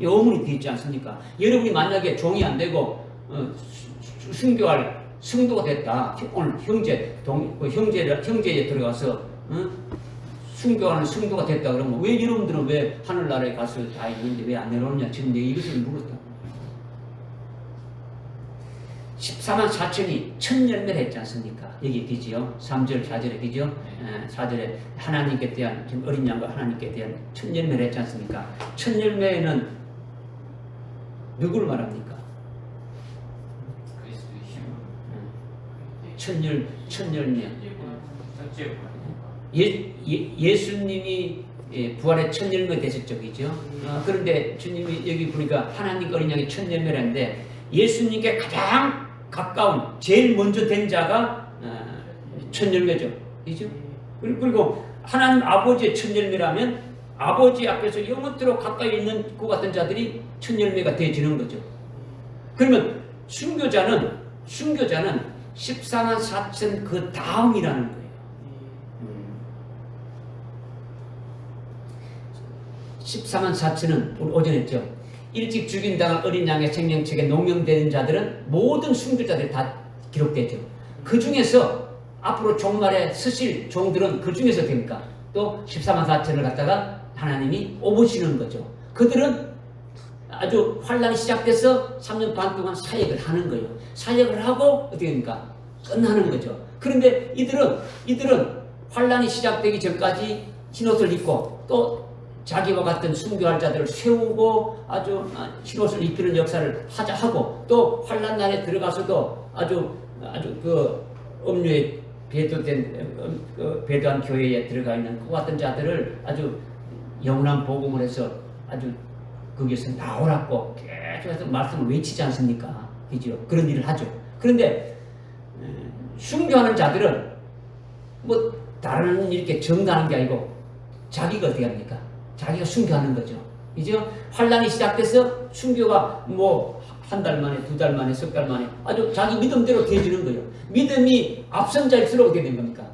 의문이 되지 않습니까? 여러분이 만약에 종이 안 되고 순교할 성도가 됐다. 오늘 형제에 들어가서 순교하는 성도가 됐다 그러면 왜 여러분들은 왜 하늘나라에 가서 다 있는데 왜 안 내려오느냐? 지금 내가 이것을 물었다. 14만 4천이 첫 열매를 했지 않습니까? 여기 되지요. 3절, 4절에 되죠. 4절에 하나님께 대한, 지금 어린 양과 하나님께 대한 첫 열매를 했지 않습니까? 첫 열매는 누구를 말합니까? 첫 열매. 예수님이 부활의 첫 열매 되셨죠, 그죠? 그런데 주님이 여기 보니까 하나님 어린 양이 첫 열매라는데 예수님께 가장 가까운 제일 먼저 된 자가 첫 열매죠, 그죠? 그리고 하나님 아버지의 첫 열매라면 아버지 앞에서 영원토록 가까이 있는 그 같은 자들이 첫 열매가 되어지는 거죠. 그러면 순교자는 14만 4천 그 다음이라는 거예요. 14만 4천은 우리 오전에 했죠. 일찍 죽인당한 어린 양의 생명책에 농명되는 자들은 모든 순교자들이 다 기록되죠. 그 중에서 앞으로 종말에 쓰실 종들은 그 중에서 됩니까? 또 14만 4천을 갖다가 하나님이 오보시는 거죠. 그들은 아주 환란이 시작돼서 3년 반 동안 사역을 하는 거예요. 사역을 하고 어떻게 됩니까? 끝나는 거죠. 그런데 이들은 환란이 시작되기 전까지 흰옷을 입고 또 자기와 같은 순교할 자들을 세우고 아주 흰옷을 입히는 역사를 하고 또 환란 날에 들어가서도 아주 그 음료에 배도한 교회에 들어가 있는 그 같은 자들을 아주 영원한 복음을 해서 아주 거기에서 나오라고 계속해서 말씀을 외치지 않습니까? 그죠? 그런 일을 하죠. 그런데 순교하는 자들은 뭐 다른 이렇게 정당한 게 아니고 자기가 어떻게 합니까? 자기가 순교하는 거죠. 그죠? 환란이 시작돼서 순교가 뭐 한 달 만에, 두 달 만에, 석 달 만에 아주 자기 믿음대로 되어지는 거예요. 믿음이 앞선 자일수록 어떻게 된 겁니까?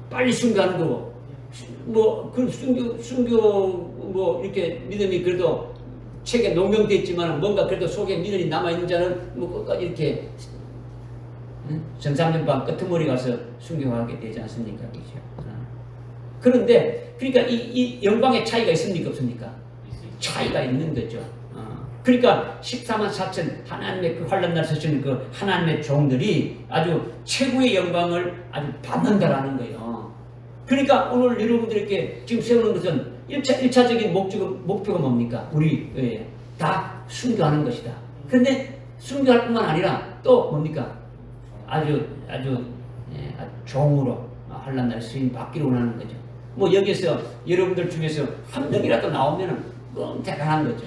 빨리 순교하는 거고, 뭐, 그 순교, 뭐, 이렇게 믿음이 그래도 책에 농명되어 있지만 뭔가 그래도 속에 믿음이 남아있는 자는 뭐 끝까지 이렇게 정삼년반 끄트머리 가서 순교하게 되지 않습니까? 그렇죠? 그런데, 그러니까 이 영광의 차이가 있습니까? 없습니까? 차이가 있는 거죠. 그러니까 14만 4천 하나님의 그 환난 날 서시는 그 하나님의 종들이 아주 최고의 영광을 아주 받는다라는 거예요. 그러니까 오늘 여러분들에게 지금 세우는 것은 1차적인 목표가 뭡니까? 우리 다 순교하는 것이다. 그런데 순교할 뿐만 아니라 또 뭡니까? 아주 종으로 한란 날에 쓰임 받기를 원하는 거죠. 뭐 여기서 여러분들 중에서 한 명이라도 나오면은 너무 대단한 거죠.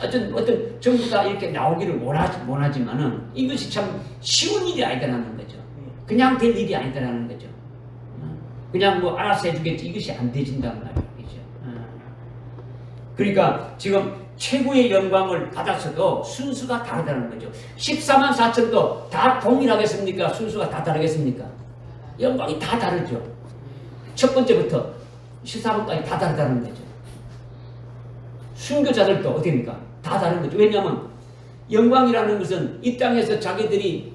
어떤 전부 다 이렇게 나오기를 원하지만은 이것이 참 쉬운 일이 아니다라는 거죠. 그냥 될 일이 아니다라는 거죠. 그냥 뭐 알아서 해주겠지 이것이 안 되진단 말이죠. 그러니까 지금 최고의 영광을 받았어도 순수가 다르다는 거죠. 14만 4천도 다 동일하겠습니까? 순수가 다 다르겠습니까? 영광이 다 다르죠. 첫 번째부터 14번까지 다 다르다는 거죠. 순교자들도 어떻습니까? 다 다른 거죠. 왜냐하면 영광이라는 것은 이 땅에서 자기들이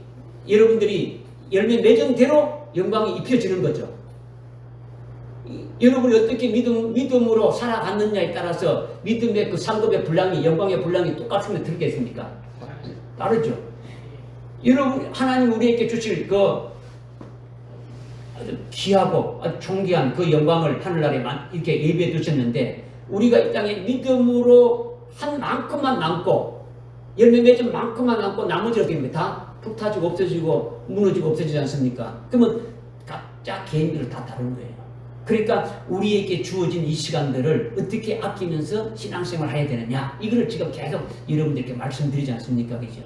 여러분들이 열매 맺은 대로 영광이 입혀지는 거죠. 여러분이 어떻게 믿음으로 살아갔느냐에 따라서 믿음의 그 상급의 분량이 영광의 분량이 똑같으면 들겠습니까? 다르죠. 여러분 하나님 우리에게 주실 그 아주 귀하고 아주 존귀한 그 영광을 하늘나라에 이렇게 예비해 두셨는데 우리가 이 땅에 믿음으로 한 만큼만 남고 열매 맺은 만큼만 남고 나머지 어떻게 됩니까? 다 불타지고 없어지고 무너지고 없어지지 않습니까? 그러면 각자 개인들은 다 다른 거예요. 그러니까 우리에게 주어진 이 시간들을 어떻게 아끼면서 신앙생활을 해야 되느냐 이거를 지금 계속 여러분들께 말씀드리지 않습니까? 그죠?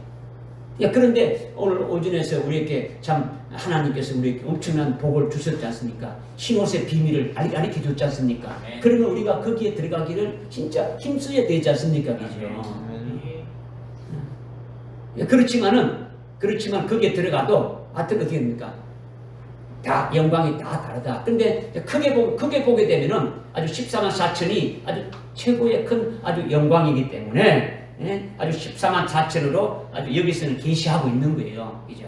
그런데 오늘 오전에서 우리에게 참 하나님께서 우리에게 엄청난 복을 주셨지 않습니까? 흰옷의 비밀을 가르쳐 줬지 않습니까? 그러면 우리가 거기에 들어가기를 진짜 힘써야 되지 않습니까? 그죠? 그렇지만 거기에 들어가도 어떻게 됩니까? 다 영광이 다 다르다. 근데 크게 보게 되면은 아주 14만 4천이 아주 최고의 큰 아주 영광이기 때문에 아주 14만 4천으로 아주 여기서는 계시하고 있는 거예요. 그죠?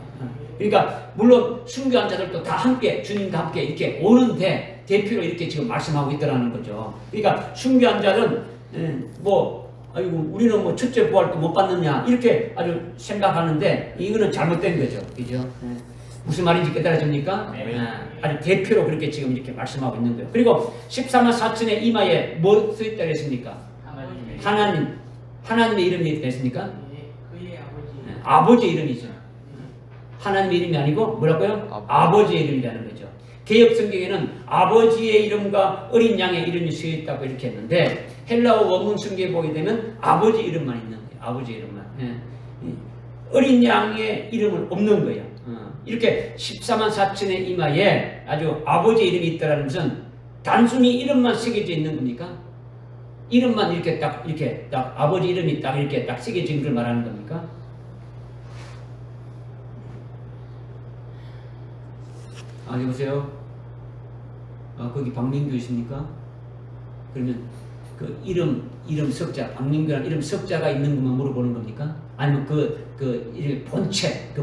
그러니까 물론 순교한 자들도 다 함께 주님과 함께 이렇게 오는데 대표로 이렇게 지금 말씀하고 있더라는 거죠. 그러니까 순교한 자는 아이고 우리는 뭐 첫째 부활도 못 받느냐 이렇게 아주 생각하는데 이거는 잘못된 거죠. 그죠? 무슨 말인지 깨달아집니까? 아주 대표로 그렇게 지금 이렇게 말씀하고 있는 거예요. 그리고 14만 4천의 이마에 뭐 써있다고 했습니까? 하나님의 이름이 됐습니까? 그의 아버지. 아버지의 이름이죠. 하나님의 이름이 아니고 뭐라고요? 아버지의 이름이라는 거죠. 개역 성경에는 아버지의 이름과 어린 양의 이름이 쓰여있다고 이렇게 했는데 헬라어 원문 성경에 보게 되면 아버지 이름만 있는 거예요. 아버지 이름만. 어린 양의 이름은 없는 거예요. 이렇게 14만 4천의 이마에 아주 아버지의 이름이 있다는 것은 단순히 이름만 새겨져 있는 겁니까? 이름만 이렇게 딱 아버지 이름이 딱 이렇게 딱 새겨진 걸 말하는 겁니까? 여보세요? 거기 박민규이십니까? 그러면 그 이름 석자, 박민규라는 이름 석자가 있는 것만 물어보는 겁니까? 아니면 그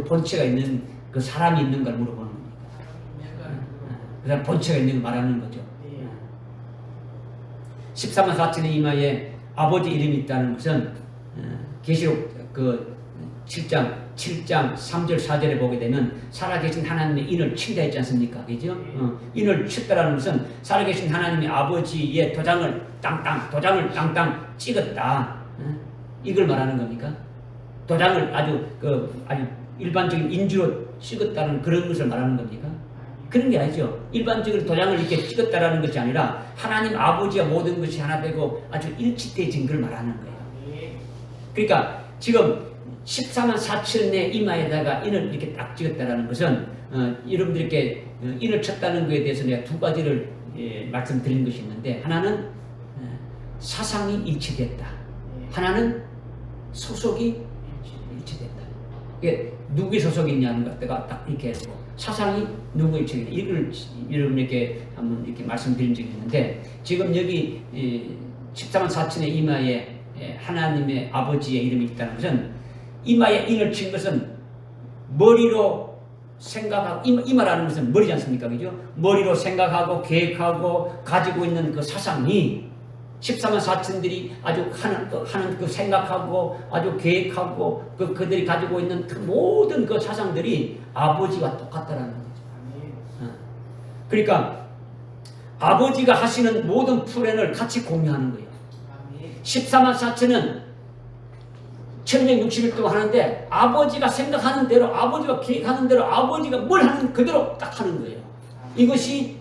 본체가 있는 그 사람이 있는 걸 물어보는 겁니까? 그 사람 본체가 있는 걸 말하는 거죠. 14만 4천의 이마에 아버지 이름이 있다는 것은 계시록 그 7장 3절 4절에 보게 되면 살아계신 하나님의 인을 친다 했지 않습니까? 그죠? 인을 쳤다라는 것은 살아계신 하나님의 아버지의 도장을 땅땅 찍었다. 이걸 말하는 겁니까? 도장을 아주 일반적인 인주로 찍었다는 그런 것을 말하는 겁니까? 그런 게 아니죠. 일반적으로 도장을 이렇게 찍었다라는 것이 아니라 하나님 아버지와 모든 것이 하나 되고 아주 일치되어진 걸 말하는 거예요. 그러니까 지금 14만 4천의 이마에다가 인을 이렇게 딱 찍었다라는 것은 여러분들께 인을 쳤다는 것에 대해서 내가 두 가지를 말씀드린 것이 있는데 하나는 사상이 일치됐다. 하나는 소속이 일치됐다. 이게 누구의 소속이냐는 것가 딱 이렇게 하고 사상이 누구의 일치됐다. 이걸 여러분에게 한번 이렇게 말씀드린 적이 있는데 지금 여기 14만 4천의 이마에 하나님의 아버지의 이름이 있다는 것은 이마에 인을 친 것은 머리로 생각하고 이마라는 것은 머리지 않습니까? 그죠? 머리로 생각하고 계획하고 가지고 있는 그 사상이 14만 4천들이 아주 하는 그 생각하고 아주 계획하고 그들이 가지고 있는 그 모든 그 사상들이 아버지와 똑같다라는 거죠. 그러니까 아버지가 하시는 모든 플랜을 같이 공유하는 거예요. 14만 4천은 1660일 동안 하는데 아버지가 생각하는 대로 아버지가 계획하는 대로 아버지가 뭘 하는 그대로 딱 하는 거예요. 이것이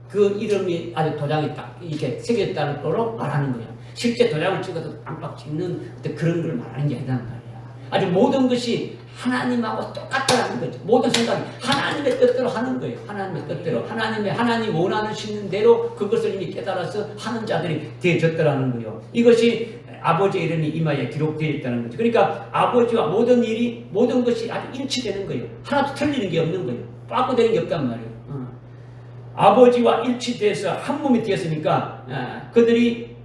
그 이름이 아주 도장이 딱 이렇게 새겼다는 거로 말하는 거예요. 실제 도장을 찍어도 깜빡 찍는 그런 걸 말하는 게 아니란 말이야. 아주 모든 것이 하나님하고 똑같다는 거죠. 모든 생각이 하나님의 뜻대로 하는 거예요. 하나님의 뜻대로 하나님 원하시는 대로 그것을 이미 깨달아서 하는 자들이 되어졌다라는 거예요. 이것이 아버지의 이름이 이마에 기록되어 있다는 거죠. 그러니까 아버지와 모든 일이 모든 것이 아주 일치되는 거예요. 하나도 틀리는 게 없는 거예요. 빠꾸되는 게 없단 말이에요. 아버지와 일치돼서 한 몸이 되었으니까 그들이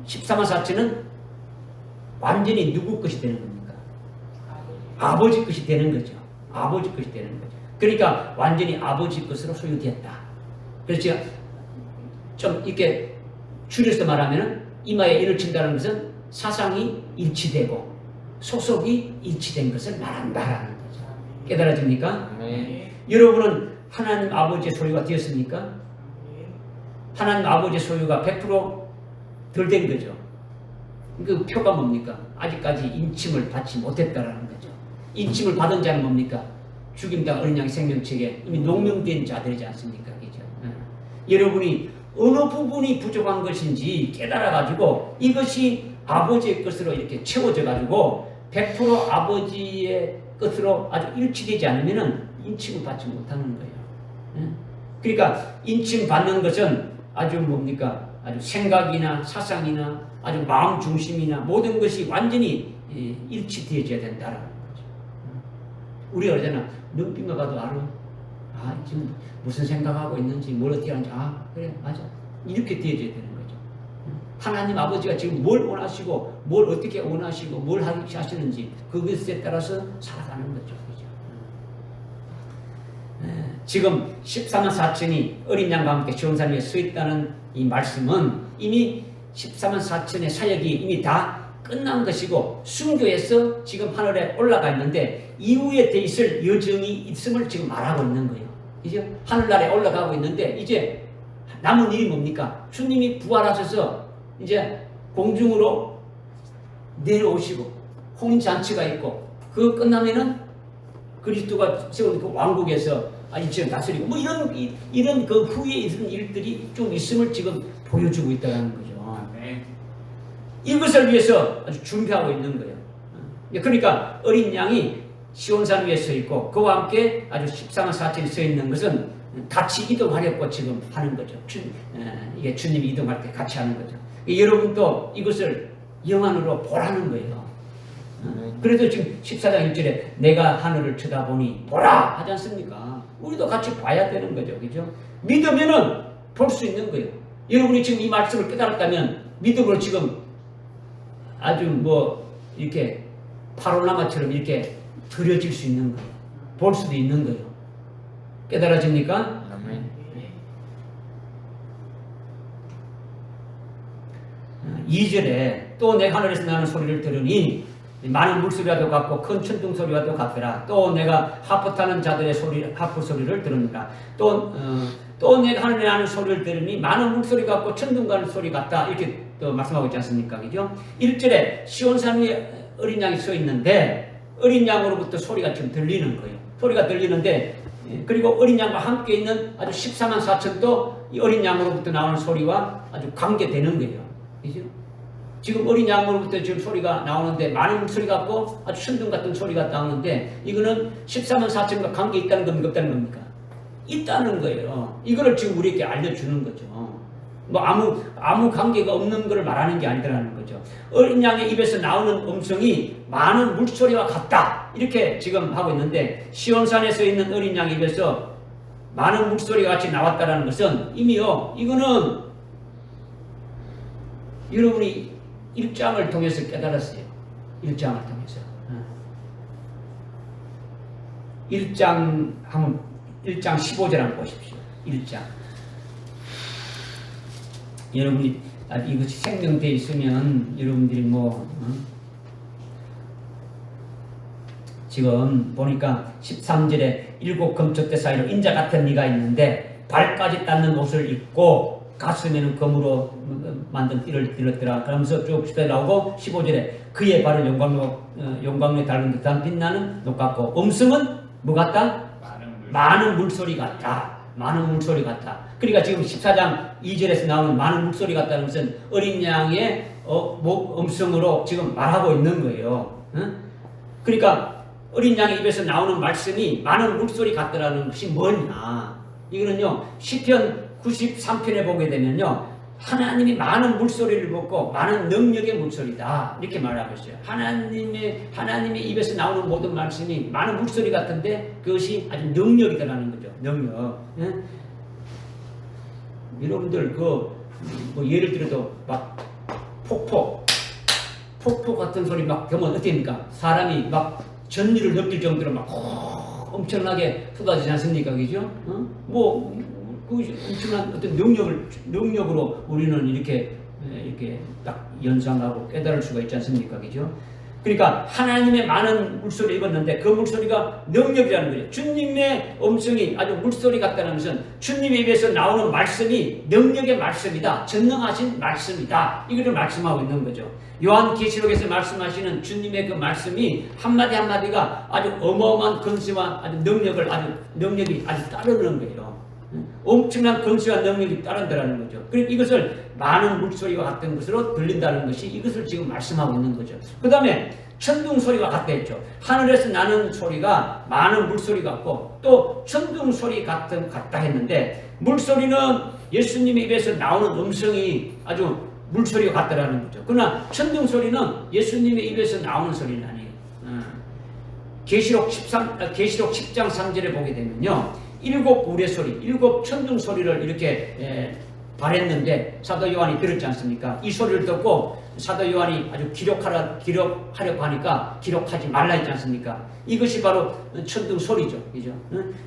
14만 4천은 완전히 누구 것이 되는 겁니까? 아버지 것이 되는 거죠. 아버지 것이 되는 거죠. 그러니까 완전히 아버지 것으로 소유되었다. 그래서 좀 이렇게 줄여서 말하면 이마에 인을 친다는 것은 사상이 일치되고 소속이 일치된 것을 말한다라는 거죠. 깨달아집니까? 네. 여러분은 하나님 아버지의 소유가 되었습니까? 하나님 아버지의 소유가 100% 덜 된 거죠. 그 표가 뭡니까? 아직까지 인침을 받지 못했다라는 거죠. 인침을 받은 자는 뭡니까? 죽임당 어린 양의 생명책에 이미 농명된 자들이지 않습니까? 그죠? 여러분이 어느 부분이 부족한 것인지 깨달아가지고 이것이 아버지의 것으로 이렇게 채워져가지고 100% 아버지의 것으로 아주 일치되지 않으면은 인침을 받지 못하는 거예요. 그러니까 인침 받는 것은 아주 뭡니까? 아주 생각이나 사상이나 아주 마음 중심이나 모든 것이 완전히 일치되어져야 된다라는 거죠. 우리가 그러잖아. 눈빛만 봐도 알아. 지금 무슨 생각하고 있는지 뭘 어떻게 하는지 그래 맞아. 이렇게 되어져야 되는 거죠. 하나님 아버지가 지금 뭘 원하시고 뭘 어떻게 원하시고 뭘 하시는지 그것에 따라서 살아가는 거죠. 그죠? 지금 14만 4천이 어린 양과 함께 시온산 위에 서 있다는 이 말씀은 이미 14만 4천의 사역이 이미 다 끝난 것이고 순교해서 지금 하늘에 올라가 있는데 이후에 돼 있을 여정이 있음을 지금 말하고 있는 거예요. 이제 하늘나라에 올라가고 있는데 이제 남은 일이 뭡니까? 주님이 부활하셔서 이제 공중으로 내려오시고 혼인잔치가 있고 그거 끝나면은 그리스도가 세운 그 왕국에서 이제 다스리고 뭐 이런 그 후에 있는 일들이 좀 있음을 지금 보여주고 있다는 거죠. 이것을 위해서 아주 준비하고 있는 거예요. 그러니까 어린 양이 시온산 위에 서 있고 그와 함께 아주 14만 4천이 서 있는 것은 같이 이동하려고 지금 하는 거죠. 이게 주님이 이동할 때 같이 하는 거죠. 여러분도 이것을 영안으로 보라는 거예요. 그래도 지금 14장 1절에 내가 하늘을 쳐다보니 보라 하지 않습니까? 우리도 같이 봐야 되는 거죠. 그죠? 믿으면은 볼 수 있는 거예요. 여러분이 지금 이 말씀을 깨달았다면 믿음으로 지금 아주 이렇게 파노라마처럼 이렇게 들여질 수 있는 거예요. 볼 수도 있는 거예요. 깨달아집니까? 아멘. 2절에 또 내가 하늘에서 나는 소리를 들으니 많은 물소리와도 같고 큰 천둥 소리와도 같더라. 또 내가 하프 타는 자들의 하프 소리를 들으니까 또 내가 하늘에 나는 소리를 들으니 많은 물소리 같고 천둥 가는 소리 같다. 이렇게 또 말씀하고 있지 않습니까? 그죠? 1절에 시온산 위에 어린 양이 서 있는데 어린 양으로부터 소리가 지금 들리는 거예요. 소리가 들리는데 그리고 어린 양과 함께 있는 아주 14만 4천도 이 어린 양으로부터 나오는 소리와 아주 관계되는 거예요. 그죠? 지금 어린 양으로부터 지금 소리가 나오는데 많은 소리 같고 아주 천둥 같은 소리가 나오는데 이거는 14만 4천과 관계 있다는 겁니까? 없다는 겁니까? 있다는 거예요. 이거를 지금 우리에게 알려주는 거죠. 아무 관계가 없는 것을 말하는 게 아니라는 거죠. 어린 양의 입에서 나오는 음성이 많은 물소리와 같다. 이렇게 지금 하고 있는데 시온산에서 있는 어린 양의 입에서 많은 물소리가 같이 나왔다는 것은 이미요. 이거는 여러분이 1장을 통해서 깨달았어요. 1장을 통해서. 1장 15절 한번 보십시오. 1장. 여러분이 이것이 생명되어 있으면 여러분들이 지금 보니까 13절에 7 금쪽대 사이로 인자 같은 이가 있는데 발까지 닿는 옷을 입고 가슴에는 검으로 만든 띠를 띠렀더라. 그러면서 쭉 10절에 나오고 15절에 그의 발은 용광로에 닳은 듯한 빛나는 녹 같고 음성은 뭐 같다? 많은 물소리 같다. 많은 물소리 같다. 그러니까 지금 14장 2절에서 나오는 많은 물소리 같다는 것은 어린 양의 음성으로 지금 말하고 있는 거예요. 그러니까 어린 양의 입에서 나오는 말씀이 많은 물소리 같다라는 것이 뭐냐? 이거는요 시편 93편에 보게 되면요 하나님이 많은 물소리를 듣고 많은 능력의 물소리다 이렇게 말하고 있어요. 하나님의 입에서 나오는 모든 말씀이 많은 물소리 같은데 그것이 아주 능력이다라는 거죠. 능력. 예? 여러분들 뭐 예를 들어도 막 폭포 같은 소리 막 그러면 어떻습니까? 사람이 막 전율을 느낄 정도로 막 엄청나게 쏟아지지 않습니까? 그죠? 그 엄청난 어떤 능력으로 우리는 이렇게 딱 연상하고 깨달을 수가 있지 않습니까? 그죠? 그러니까 하나님의 많은 물소리 읽었는데 그 물소리가 능력이라는 거죠. 주님의 음성이 아주 물소리 같다는 것은 주님의 입에서 나오는 말씀이 능력의 말씀이다. 전능하신 말씀이다. 이거를 말씀하고 있는 거죠. 요한계시록에서 말씀하시는 주님의 그 말씀이 한마디 한마디가 아주 어마어마한 근세와 아주 능력이 아주 따르는 거예요. 엄청난 근세와 능력이 따른다는 거죠. 그리고 이것을 많은 물소리와 같은 것으로 들린다는 것이 이것을 지금 말씀하고 있는 거죠. 그 다음에 천둥 소리와 같다 했죠. 하늘에서 나는 소리가 많은 물소리 같고 또 천둥 소리 같다 했는데 물소리는 예수님의 입에서 나오는 음성이 아주 물소리가 같다라는 거죠. 그러나 천둥 소리는 예수님의 입에서 나오는 소리는 아니에요. 계시록 10장 3절에 보게 되면요. 7 우레소리, 7 천둥 소리를 이렇게 발했는데 사도 요한이 들었지 않습니까? 이 소리를 듣고 사도 요한이 아주 기록하려고 하니까 기록하지 말라 했지 않습니까? 이것이 바로 천둥 소리죠. 그죠?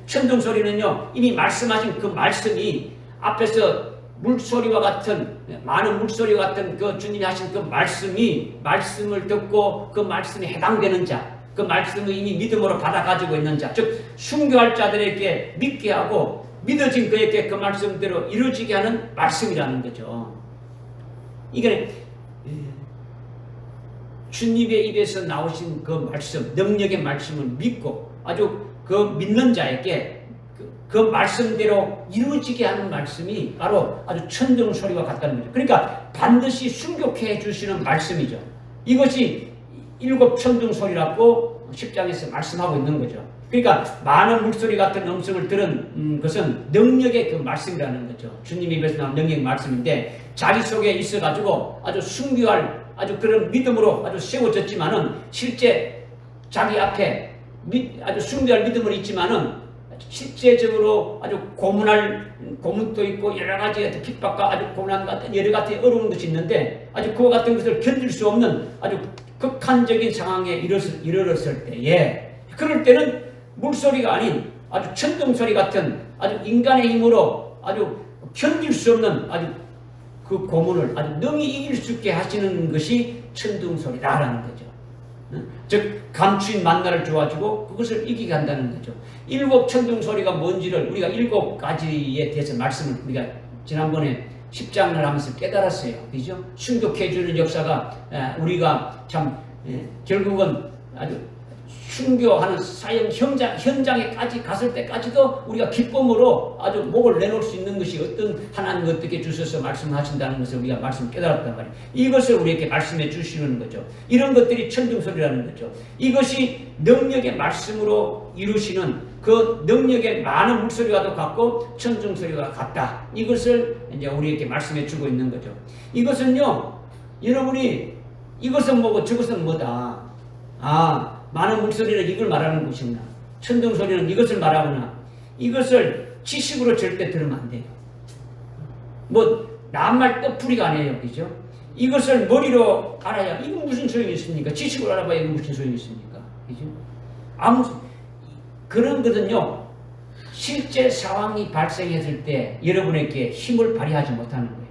천둥 소리는요, 이미 말씀하신 그 말씀이 앞에서 물소리와 같은, 많은 물소리와 같은 그 주님이 하신 그 말씀을 듣고 그 말씀에 해당되는 자, 그 말씀을 이미 믿음으로 받아가지고 있는 자, 즉 순교할 자들에게 믿게 하고 믿어진 그에게 그 말씀대로 이루어지게 하는 말씀이라는 거죠. 이게 주님의 입에서 나오신 그 말씀, 능력의 말씀을 믿고 아주 그 믿는 자에게 그 말씀대로 이루어지게 하는 말씀이 바로 아주 천둥 소리와 같다는 거죠. 그러니까 반드시 순교케 해주시는 말씀이죠. 이것이 7 천둥 소리라고 10장에서 말씀하고 있는 거죠. 그러니까 많은 물소리 같은 음성을 들은 것은 능력의 그 말씀이라는 거죠. 주님 입에서 나온 능력의 말씀인데 자기 속에 있어가지고 아주 순교할 아주 그런 믿음으로 아주 세워졌지만은 실제 자기 앞에 아주 순교할 믿음을 있지만은 실제적으로 아주 고문도 있고 여러 가지 핍박과 아주 고난 같은 여러 가지 어려운 것이 있는데 아주 그와 같은 것을 견딜 수 없는 아주 극한적인 상황에 이르렀을 때에 그럴 때는 물소리가 아닌 아주 천둥소리 같은 아주 인간의 힘으로 아주 견딜 수 없는 아주 그 고문을 아주 능히 이길 수 있게 하시는 것이 천둥소리다라는 거죠. 즉 감추인 만나를 주어주고 그것을 이기게 한다는 거죠. 7 천둥소리가 뭔지를 우리가 7가지에 대해서 말씀을 우리가 지난번에 10장을 하면서 깨달았어요. 그죠? 순교케 해주는 역사가 우리가 참 결국은 아주 순교하는 사형 현장에까지 갔을 때까지도 우리가 기쁨으로 아주 목을 내놓을 수 있는 것이 어떤 하나님 어떻게 주셔서 말씀하신다는 것을 우리가 말씀 깨달았단 말이에요. 이것을 우리에게 말씀해 주시는 거죠. 이런 것들이 천둥소리라는 거죠. 이것이 능력의 말씀으로 이루시는 그 능력의 많은 물소리와도 같고 천둥소리와 같다. 이것을 이제 우리에게 말씀해 주고 있는 거죠. 이것은요, 여러분이 이것은 뭐고 저것은 뭐다. 많은 물소리는 이걸 말하는 것이구나. 천둥소리는 이것을 말하구나. 이것을 지식으로 절대 들으면 안 돼요. 남말 뜻풀이가 아니에요. 그죠? 이것을 머리로 알아야 이건 무슨 소용이 있습니까? 지식으로 알아봐야 이건 무슨 소용이 있습니까? 그죠? 그런 것은요, 실제 발생했을 때 여러분에게 힘을 발휘하지 못하는 거예요.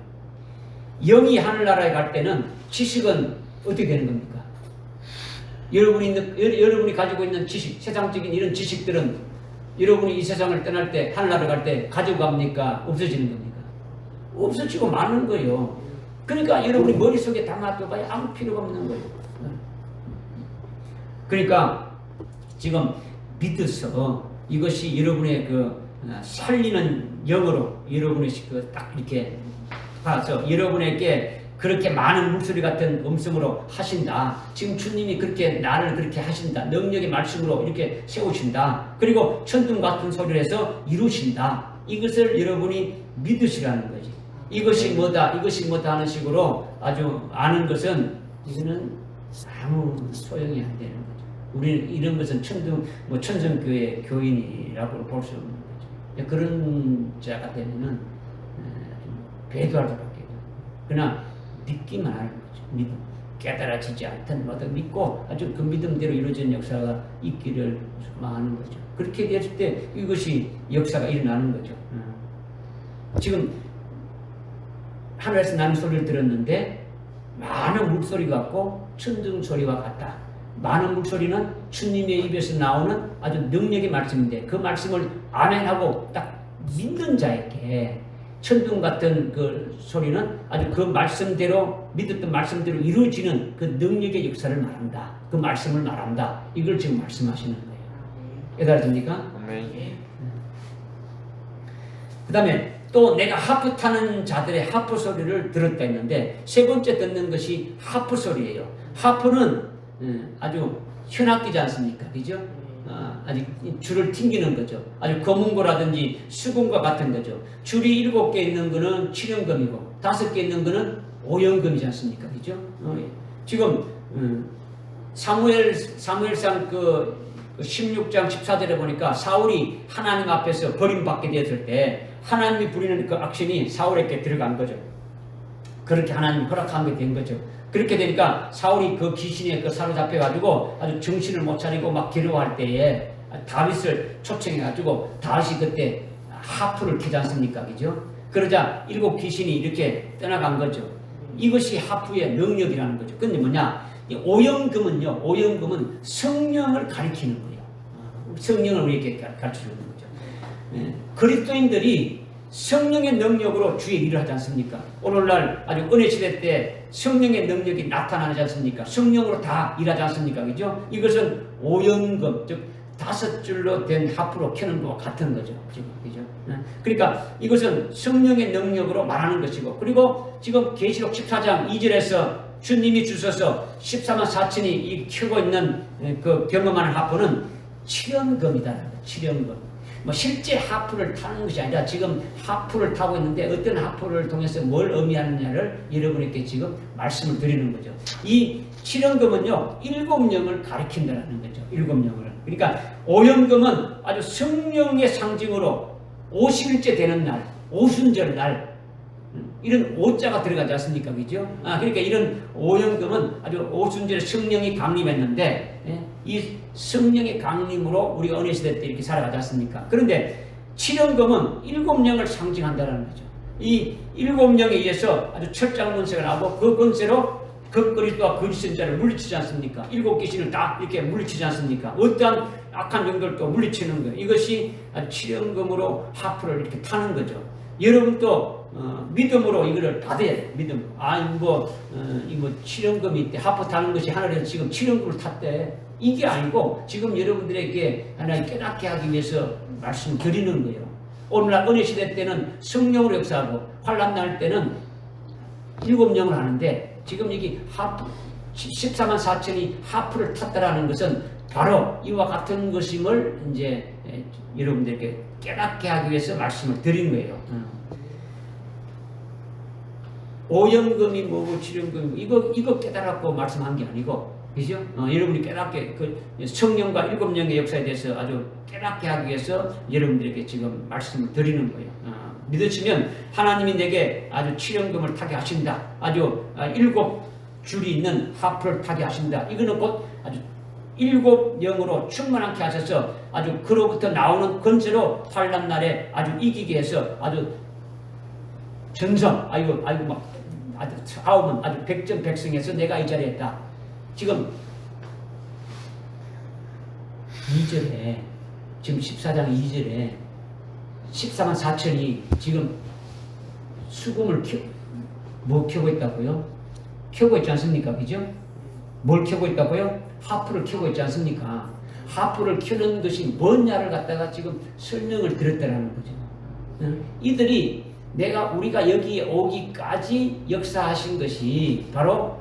영이 하늘나라에 갈 때는 지식은 어떻게 되는 겁니까? 여러분이 가지고 있는 지식, 세상적인 이런 지식들은 여러분이 이 세상을 떠날 때, 하늘나라를 갈 때 가지고 갑니까? 없어지는 겁니까? 없어지고 마는 거예요. 그러니까 여러분이 머릿속에 담아둬봐야 아무 필요가 없는 거예요. 그러니까 지금 믿어서 이것이 여러분의 그 살리는 영으로 여러분의 그 딱 이렇게 봐서 여러분에게 그렇게 많은 물소리 같은 음성으로 하신다. 지금 주님이 그렇게 나를 그렇게 하신다. 능력의 말씀으로 이렇게 세우신다. 그리고 천둥 같은 소리를 해서 이루신다. 이것을 여러분이 믿으시라는 거지. 이것이 뭐다, 이것이 뭐다 하는 식으로 아주 아는 것은 이거는 아무 소용이 안 되는 거죠. 우리는 이런 것은 천정교회 교인이라고 볼 수 없는 거죠. 그런 자가 되면은 배도할 수밖에 없어요. 그러나 믿기만 하는 거죠. 믿음. 깨달아지지 않던 것도 믿고 아주 그 믿음대로 이루어진 역사가 있기를 소망하는 거죠. 그렇게 됐을 때 이것이 역사가 일어나는 거죠. 지금 하늘에서 나는 소리를 들었는데 많은 물소리 같고 천둥 소리와 같다. 많은 물소리는 주님의 입에서 나오는 아주 능력의 말씀인데 그 말씀을 아멘하고 딱 믿는 자에게 천둥 같은 그 소리는 아주 그 말씀대로 믿었던 말씀대로 이루어지는 그 능력의 역사를 말한다. 그 말씀을 말한다. 이걸 지금 말씀하시는 거예요. 깨달아집니까? 그 다음에 또 내가 하프 타는 자들의 하프 소리를 들었다 했는데 세 번째 듣는 것이 하프 소리예요. 하프는 아주 현악기지 않습니까? 그죠? 아주 줄을 튕기는 거죠. 아주 검은고라든지 수금과 같은 거죠. 줄이 7개 있는 거는 7연금이고 5개 있는 거는 5연금이지 않습니까? 그죠? 지금 사무엘상 그 16장 14절에 보니까 사울이 하나님 앞에서 버림받게 되었을 때 하나님이 부리는 그 악신이 사울에게 들어간 거죠. 그렇게 하나님이 허락한 게 된 거죠. 그렇게 되니까 사울이 그 귀신에 그 사로잡혀가지고 아주 정신을 못 차리고 막 괴로워할 때에 다윗을 초청해가지고 다윗이 그때 하프를 켜지 않습니까? 그죠? 그러자 7 귀신이 이렇게 떠나간 거죠. 이것이 하프의 능력이라는 거죠. 근데 뭐냐? 오영금은요, 오영금은 성령을 가리키는 거예요. 성령을 우리에게 가르쳐주는 거죠. 그리스도인들이 성령의 능력으로 주의 일을 하지 않습니까? 오늘날 아주 은혜 시대 때 성령의 능력이 나타나지 않습니까? 성령으로 다 일하지 않습니까? 그죠? 이것은 오연금, 즉 5줄로 된 하프로 켜는 것과 같은 거죠. 지금, 그죠? 그러니까 이것은 성령의 능력으로 말하는 것이고, 그리고 지금 계시록 14장 2절에서 주님이 주셔서 14만 4천이 이 켜고 있는 그 경험하는 하프는 7연금이다. 7연금. 뭐 실제 하프를 타는 것이 아니라 지금 하프를 타고 있는데 어떤 하프를 통해서 뭘 의미하느냐를 여러분에게 지금 말씀을 드리는 거죠. 이 7연금은요 7영을 가리킨다는 거죠. 7영을. 그러니까 5연금은 아주 성령의 상징으로 50일째 되는 날, 오순절 날 이런 오자가 들어가지 않습니까? 그죠? 그러니까 이런 5연금은 아주 오순절에 성령이 강림했는데 이 성령의 강림으로 우리가 은혜 시대 때 이렇게 살아가지 않습니까? 그런데 7연금은 7영을 상징한다는 거죠. 이 7영에 의해서 아주 철장 권세가 나오고 그 권세로 그 그리스도와 거짓 선자를 물리치지 않습니까? 7 귀신을 다 이렇게 물리치지 않습니까? 어떠한 악한 영들도 물리치는 거예요. 이것이 7연금으로 하프를 이렇게 타는 거죠. 여러분도 믿음으로 이거를 받아야 돼요. 믿음. 이 7연금이 있대. 하프 타는 것이 하늘에서 지금 7연금을 탔대. 이게 아니고 지금 여러분들에게 하나님 깨닫게 하기 위해서 말씀 드리는 거예요. 오늘날 은혜 시대 때는 성령으로 역사하고 환난 날 때는 7영을 하는데 지금 여기 하프 14만 4천이 하프를 탔다라는 것은 바로 이와 같은 것임을 이제 여러분들에게 깨닫게 하기 위해서 말씀을 드린 거예요. 5연금이 뭐고 7연금이 이거 깨달았고 말씀한 게 아니고, 그죠? 여러분이 깨닫게 그 성령과 7영의 역사에 대해서 아주 깨닫게 하기 위해서 여러분들에게 지금 말씀을 드리는 거예요. 믿으시면 하나님이 내게 아주 7연금을 타게 하신다. 아주 7줄이 있는 하프를 타게 하신다. 이거는 곧 아주 7영으로 충만하게 하셔서 아주 그로부터 나오는 권세로 환난 날에 아주 이기게 해서 아주 전성, 아주 싸움은 아주 백전백승해서 내가 이 자리에 있다. 지금 2절에 지금 14장 2절에 14만 4천이 지금 수금을 켜고 있다고요? 켜고 있지 않습니까? 그죠? 뭘 켜고 있다고요? 하프를 켜고 있지 않습니까? 하프를 켜는 것이 뭐냐를 갖다가 지금 설명을 드렸다는 거죠. 이들이 우리가 여기에 오기까지 역사하신 것이 바로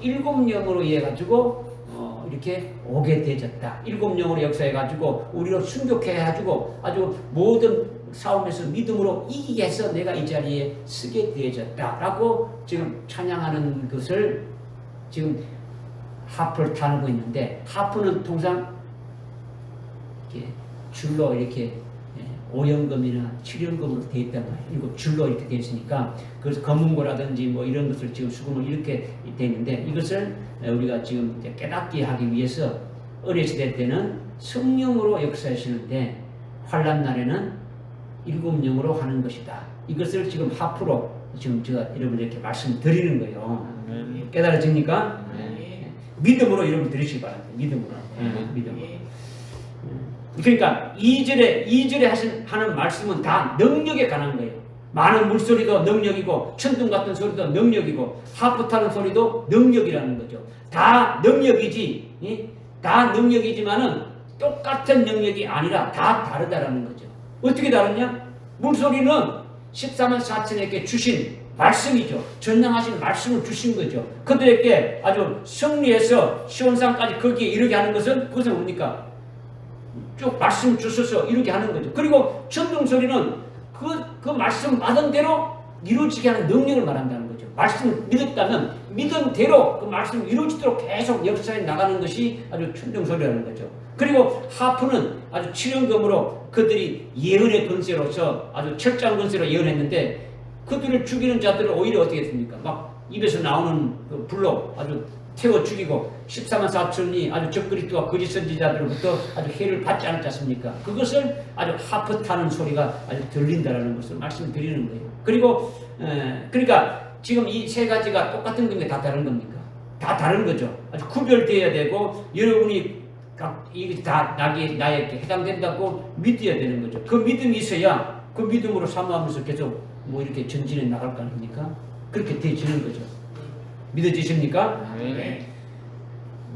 일곱 영으로 해가지고 이렇게 오게 되졌다. 일곱 영으로 역사해가지고 우리를 순교해가지고 아주 모든 싸움에서 믿음으로 이기게 해서 내가 이 자리에 서게 되어졌다라고 지금 찬양하는 것을 지금 하프를 타고 있는데, 하프는 통상 이렇게 줄로 이렇게 5연금이나 7연금으로 되어 있단 말이에요. 일곱 줄로 이렇게 되어 있으니까, 그래서 검은고라든지 뭐 이런 것을 지금 수금을 이렇게 되어 있는데, 이것을 우리가 지금 이제 깨닫게 하기 위해서 어려시대 때는 성령으로 역사하시는데 환란 날에는 일곱 영으로 하는 것이다. 이것을 지금 하프로 지금 제가 여러분들 이렇게 말씀드리는 거예요. 깨달아집니까? 믿음으로 여러분 들으시기 바랍니다. 믿음으로. 믿음으로. 그러니까 2절에 하는 말씀은 다 능력에 관한 거예요. 많은 물소리도 능력이고 천둥 같은 소리도 능력이고 하프 타는 소리도 능력이라는 거죠. 다 능력이지. 다 능력이지만은 똑같은 능력이 아니라 다 다르다라는 거죠. 어떻게 다르냐? 물소리는 14만 4천에게 주신 말씀이죠. 전향하신 말씀을 주신 거죠. 그들에게 아주 승리해서 시온산까지 거기에 이르게 하는 것은 그것은 뭡니까? 쭉 말씀 주셔서 이루게 하는 거죠. 그리고 천둥소리는 그 말씀 받은 대로 이루어지게 하는 능력을 말한다는 거죠. 말씀을 믿었다면 믿은 대로 그 말씀이 이루어지도록 계속 역사해 나가는 것이 아주 천둥소리라는 거죠. 그리고 하프는 아주 칠연금으로 그들이 예언의 권세로서 아주 철저한 권세로 예언했는데, 그들을 죽이는 자들을 오히려 어떻게 했습니까? 막 입에서 나오는 그 불로 아주 태워 죽이고 14만 4천이 아주 적그리스도와 거짓 선지자들로부터 아주 해를 받지 않았지 않습니까? 그것을 아주 하프 타는 소리가 아주 들린다라는 것을 말씀드리는 거예요. 그리고 그러니까 지금 이 세 가지가 똑같은 겁니까? 다 다른 겁니까? 다 다른 거죠. 아주 구별되어야 되고 여러분이 이게 다 나에게 해당된다고 믿어야 되는 거죠. 그 믿음이 있어야 그 믿음으로 사모하면서 계속 뭐 이렇게 전진해 나갈 거 아닙니까? 그렇게 되어지는 거죠. 믿어지십니까? 네.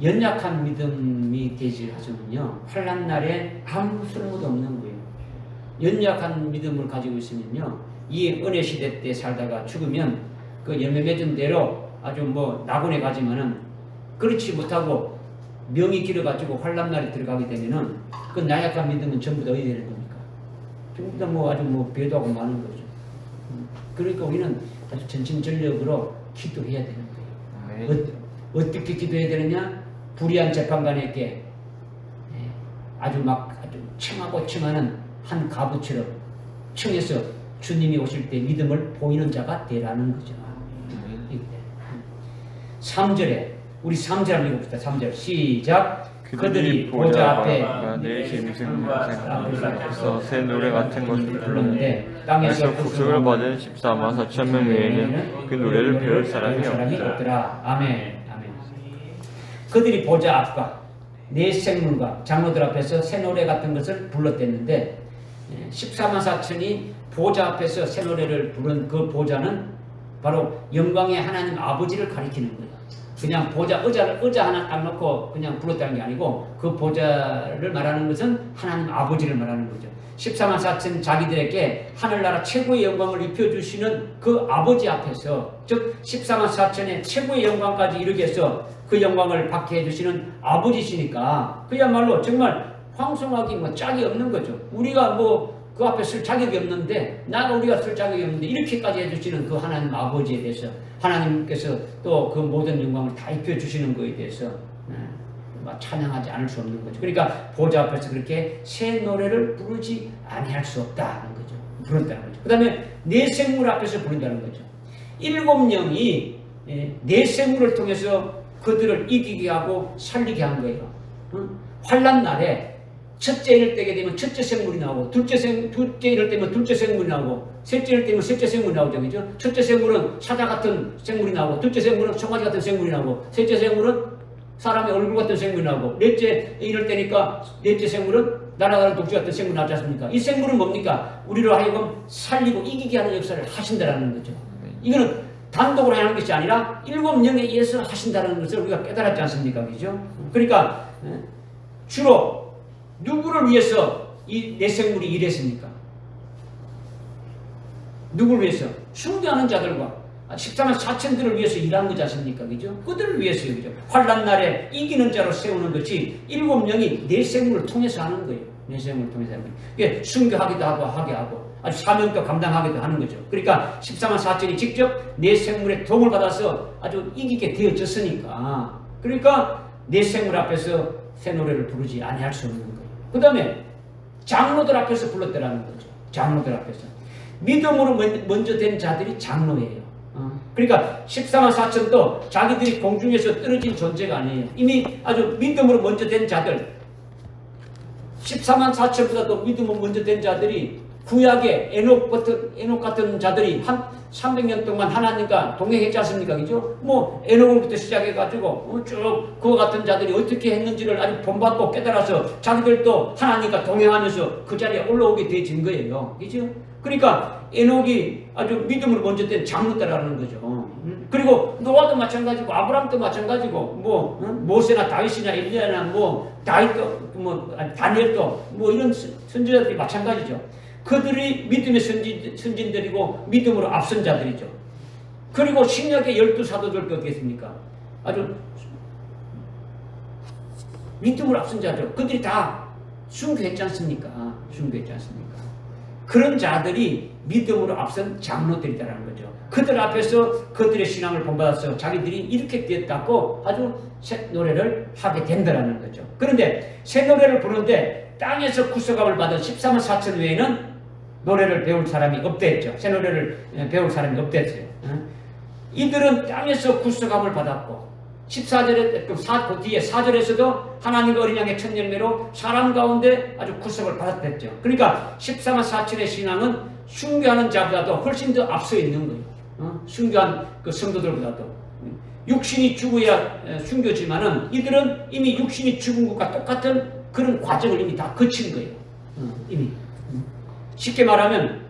연약한 믿음이 되지 않으면요, 환난 날에 아무 쓸모도 없는 거예요. 연약한 믿음을 가지고 있으면요, 이 은혜 시대 때 살다가 죽으면 그 열매 맺은 대로 아주 뭐 낙원에 가지만은 그렇지 못하고 명이 길어가지고 환난 날에 들어가게 되면은 그 나약한 믿음은 전부 다 어디 되는 겁니까? 전부 다 뭐 아주 뭐 배도하고 마는 거죠. 그러니까 우리는 아주 전심전력으로 기도해야 되는 거예요. 어떻게 기도해야 되느냐? 불의한 재판관에게 아주 청하고 청하는 한 가부처럼 청해서 주님이 오실 때 믿음을 보이는 자가 되라는 거죠. 3절에 우리 3절 한번 읽어봅시다. 3절 시작. 그들이 보좌 앞에 내 짐승 앞에서 새 노래 같은 것을 불렀는데 땅에서 국수를 받은 14만 4천 명 외에는 그 노래를 배울 사람이 없더라. 아멘. 그들이 보좌 앞과 네 생물과 장로들 앞에서 새 노래 같은 것을 불렀댔는데 14만 4천이 보좌 앞에서 새 노래를 부른 그 보좌는 바로 영광의 하나님 아버지를 가리키는 거예요. 그냥 의자 하나 딱 놓고 그냥 불렀다는 게 아니고 그 보좌를 말하는 것은 하나님 아버지를 말하는 거죠. 14만 4천 자기들에게 하늘나라 최고의 영광을 입혀주시는 그 아버지 앞에서, 즉 14만 4천의 최고의 영광까지 이르게 해서 그 영광을 받게 해주시는 아버지시니까 그야말로 정말 황송하기 뭐 짝이 없는 거죠. 우리가 뭐 그 앞에 쓸 자격이 없는데, 우리가 쓸 자격이 없는데 이렇게까지 해주시는 그 하나님 아버지에 대해서 하나님께서 또 그 모든 영광을 다 입혀주시는 것에 대해서 찬양하지 않을 수 없는 거죠. 그러니까 보좌 앞에서 그렇게 새 노래를 부르지 아니할 수 없다는 거죠. 부른다는 거죠. 그 다음에 네 생물 앞에서 부른다는 거죠. 일곱 영이 네 생물을 통해서 그들을 이기게 하고 살리게 한 거예요. 환난 날에 첫째 일을 떼게 되면 첫째 생물이 나오고, 둘째 일을 떼면 둘째 생물이 나오고, 셋째 일을 떼면 셋째 생물이 나오죠. 그죠? 첫째 생물은 사자 같은 생물이 나오고, 둘째 생물은 송아지 같은 생물이 나오고, 셋째 생물은 사람의 얼굴 같은 생물이 나오고 넷째 이럴 때니까 넷째 생물은 날아가는 독수 같은 생물이 나지 않습니까? 이 생물은 뭡니까? 우리로 하여금 살리고 이기게 하는 역사를 하신다라는 거죠. 이거는 단독으로 하는 것이 아니라 7명에 의해서 하신다는 것을 우리가 깨달았지 않습니까? 그죠? 그러니까 주로 누구를 위해서 이 내 생물이 일했습니까? 누구를 위해서? 숭배하는 자들과 14만 4천들을 위해서 일한 거지 않습니까? 그죠? 그들을 위해서요. 그죠? 환난 날에 이기는 자로 세우는 것이 7명이 내 생물을 통해서 하는 거예요. 내 생물을 통해서 하는 거예요. 이게 순교하기도 하고 하게 하고 아주 사명도 감당하기도 하는 거죠. 그러니까 14만 4천이 직접 내 생물의 도움을 받아서 아주 이기게 되어졌으니까 그러니까 내 생물 앞에서 새 노래를 부르지 아니할 수 없는 거예요. 그 다음에 장로들 앞에서 불렀다라는 거죠. 장로들 앞에서. 믿음으로 먼저 된 자들이 장로예요. 그러니까 14만 4천도 자기들이 공중에서 떨어진 존재가 아니에요. 이미 아주 믿음으로 먼저 된 자들 14만 4천보다도 믿음으로 먼저 된 자들이 구약의 에녹 같은 자들이 한 300년 동안 하나님과 동행했지 않습니까? 그죠? 뭐 에녹부터 시작해가지고 쭉 그와 같은 자들이 어떻게 했는지를 아주 본받고 깨달아서 자기들도 하나님과 동행하면서 그 자리에 올라오게 되어진 거예요. 그죠? 그러니까 에녹이 아주 믿음으로 먼저 된 장로다라는 거죠. 그리고 노아도 마찬가지고 아브라함도 마찬가지고 뭐 모세나 다윗이나 엘리야나 뭐 다윗도 뭐 다니엘도 뭐 이런 선지자들이 마찬가지죠. 그들이 믿음의 선진들이고 믿음으로 앞선 자들이죠. 그리고 신약의 12사도들도 어떻겠습니까? 아주 믿음으로 앞선 자죠. 그들이 다 순교했지 않습니까? 순교했지 않습니까? 그런 자들이 믿음으로 앞선 장로들이라는 거죠. 그들 앞에서 그들의 신앙을 본받아서 자기들이 이렇게 되었다고 아주 새 노래를 하게 된다는 거죠. 그런데 새 노래를 부르는데 땅에서 구속함을 받은 14만 4천 외에는 노래를 배울 사람이 없댔죠. 새 노래를 배울 사람이 없댔어요. 이들은 땅에서 구속함을 받았고 14절에 그 뒤에 4절에서도 하나님과 어린 양의 첫 열매로 사람 가운데 아주 구속을 받았댔죠. 그러니까 14만 4천의 신앙은 순교하는 자보다도 훨씬 더 앞서 있는 거예요. 순교한 그 성도들보다도 육신이 죽어야 순교지만은 이들은 이미 육신이 죽은 것과 똑같은 그런 과정을 이미 다 거친 거예요. 이미 쉽게 말하면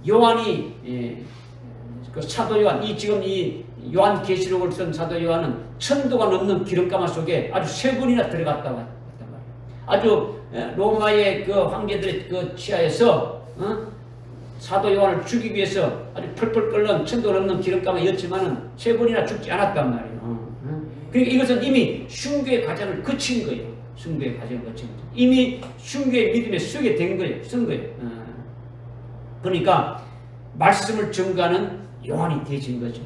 요한이 그 사도 요한 지금 이 요한 계시록을 쓴 사도 요한은 천도가 넘는 기름가마 속에 아주 3번이나 들어갔다고 했단 말이에요. 아주 로마의 그 황제들의 그 치하에서 사도 요한을 죽이기 위해서 아주 펄펄 끓는 천도 넘는 기름가마였지만은 3번이나 죽지 않았단 말이에요. 그러니까 이것은 이미 순교의 과정을 거친 거예요. 순교의 과정을 거친 거죠. 이미 순교의 믿음에 서게 된 거예요. 쓴 거예요. 그러니까 말씀을 증거하는 요한이 되어진 거죠.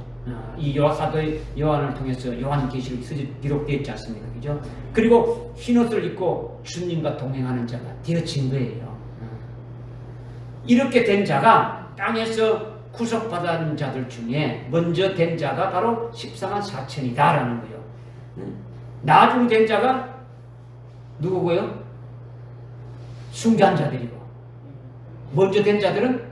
이 사도 요한을 통해서 요한 계시록이 기록되어 있지 않습니까? 그죠? 그리고 흰옷을 입고 주님과 동행하는 자가 되어진 거예요. 이렇게 된 자가 땅에서 구속받은 자들 중에 먼저 된 자가 바로 14만 4천이다라는 거예요. 나중 된 자가 누구고요? 순교한 자들이고 먼저 된 자들은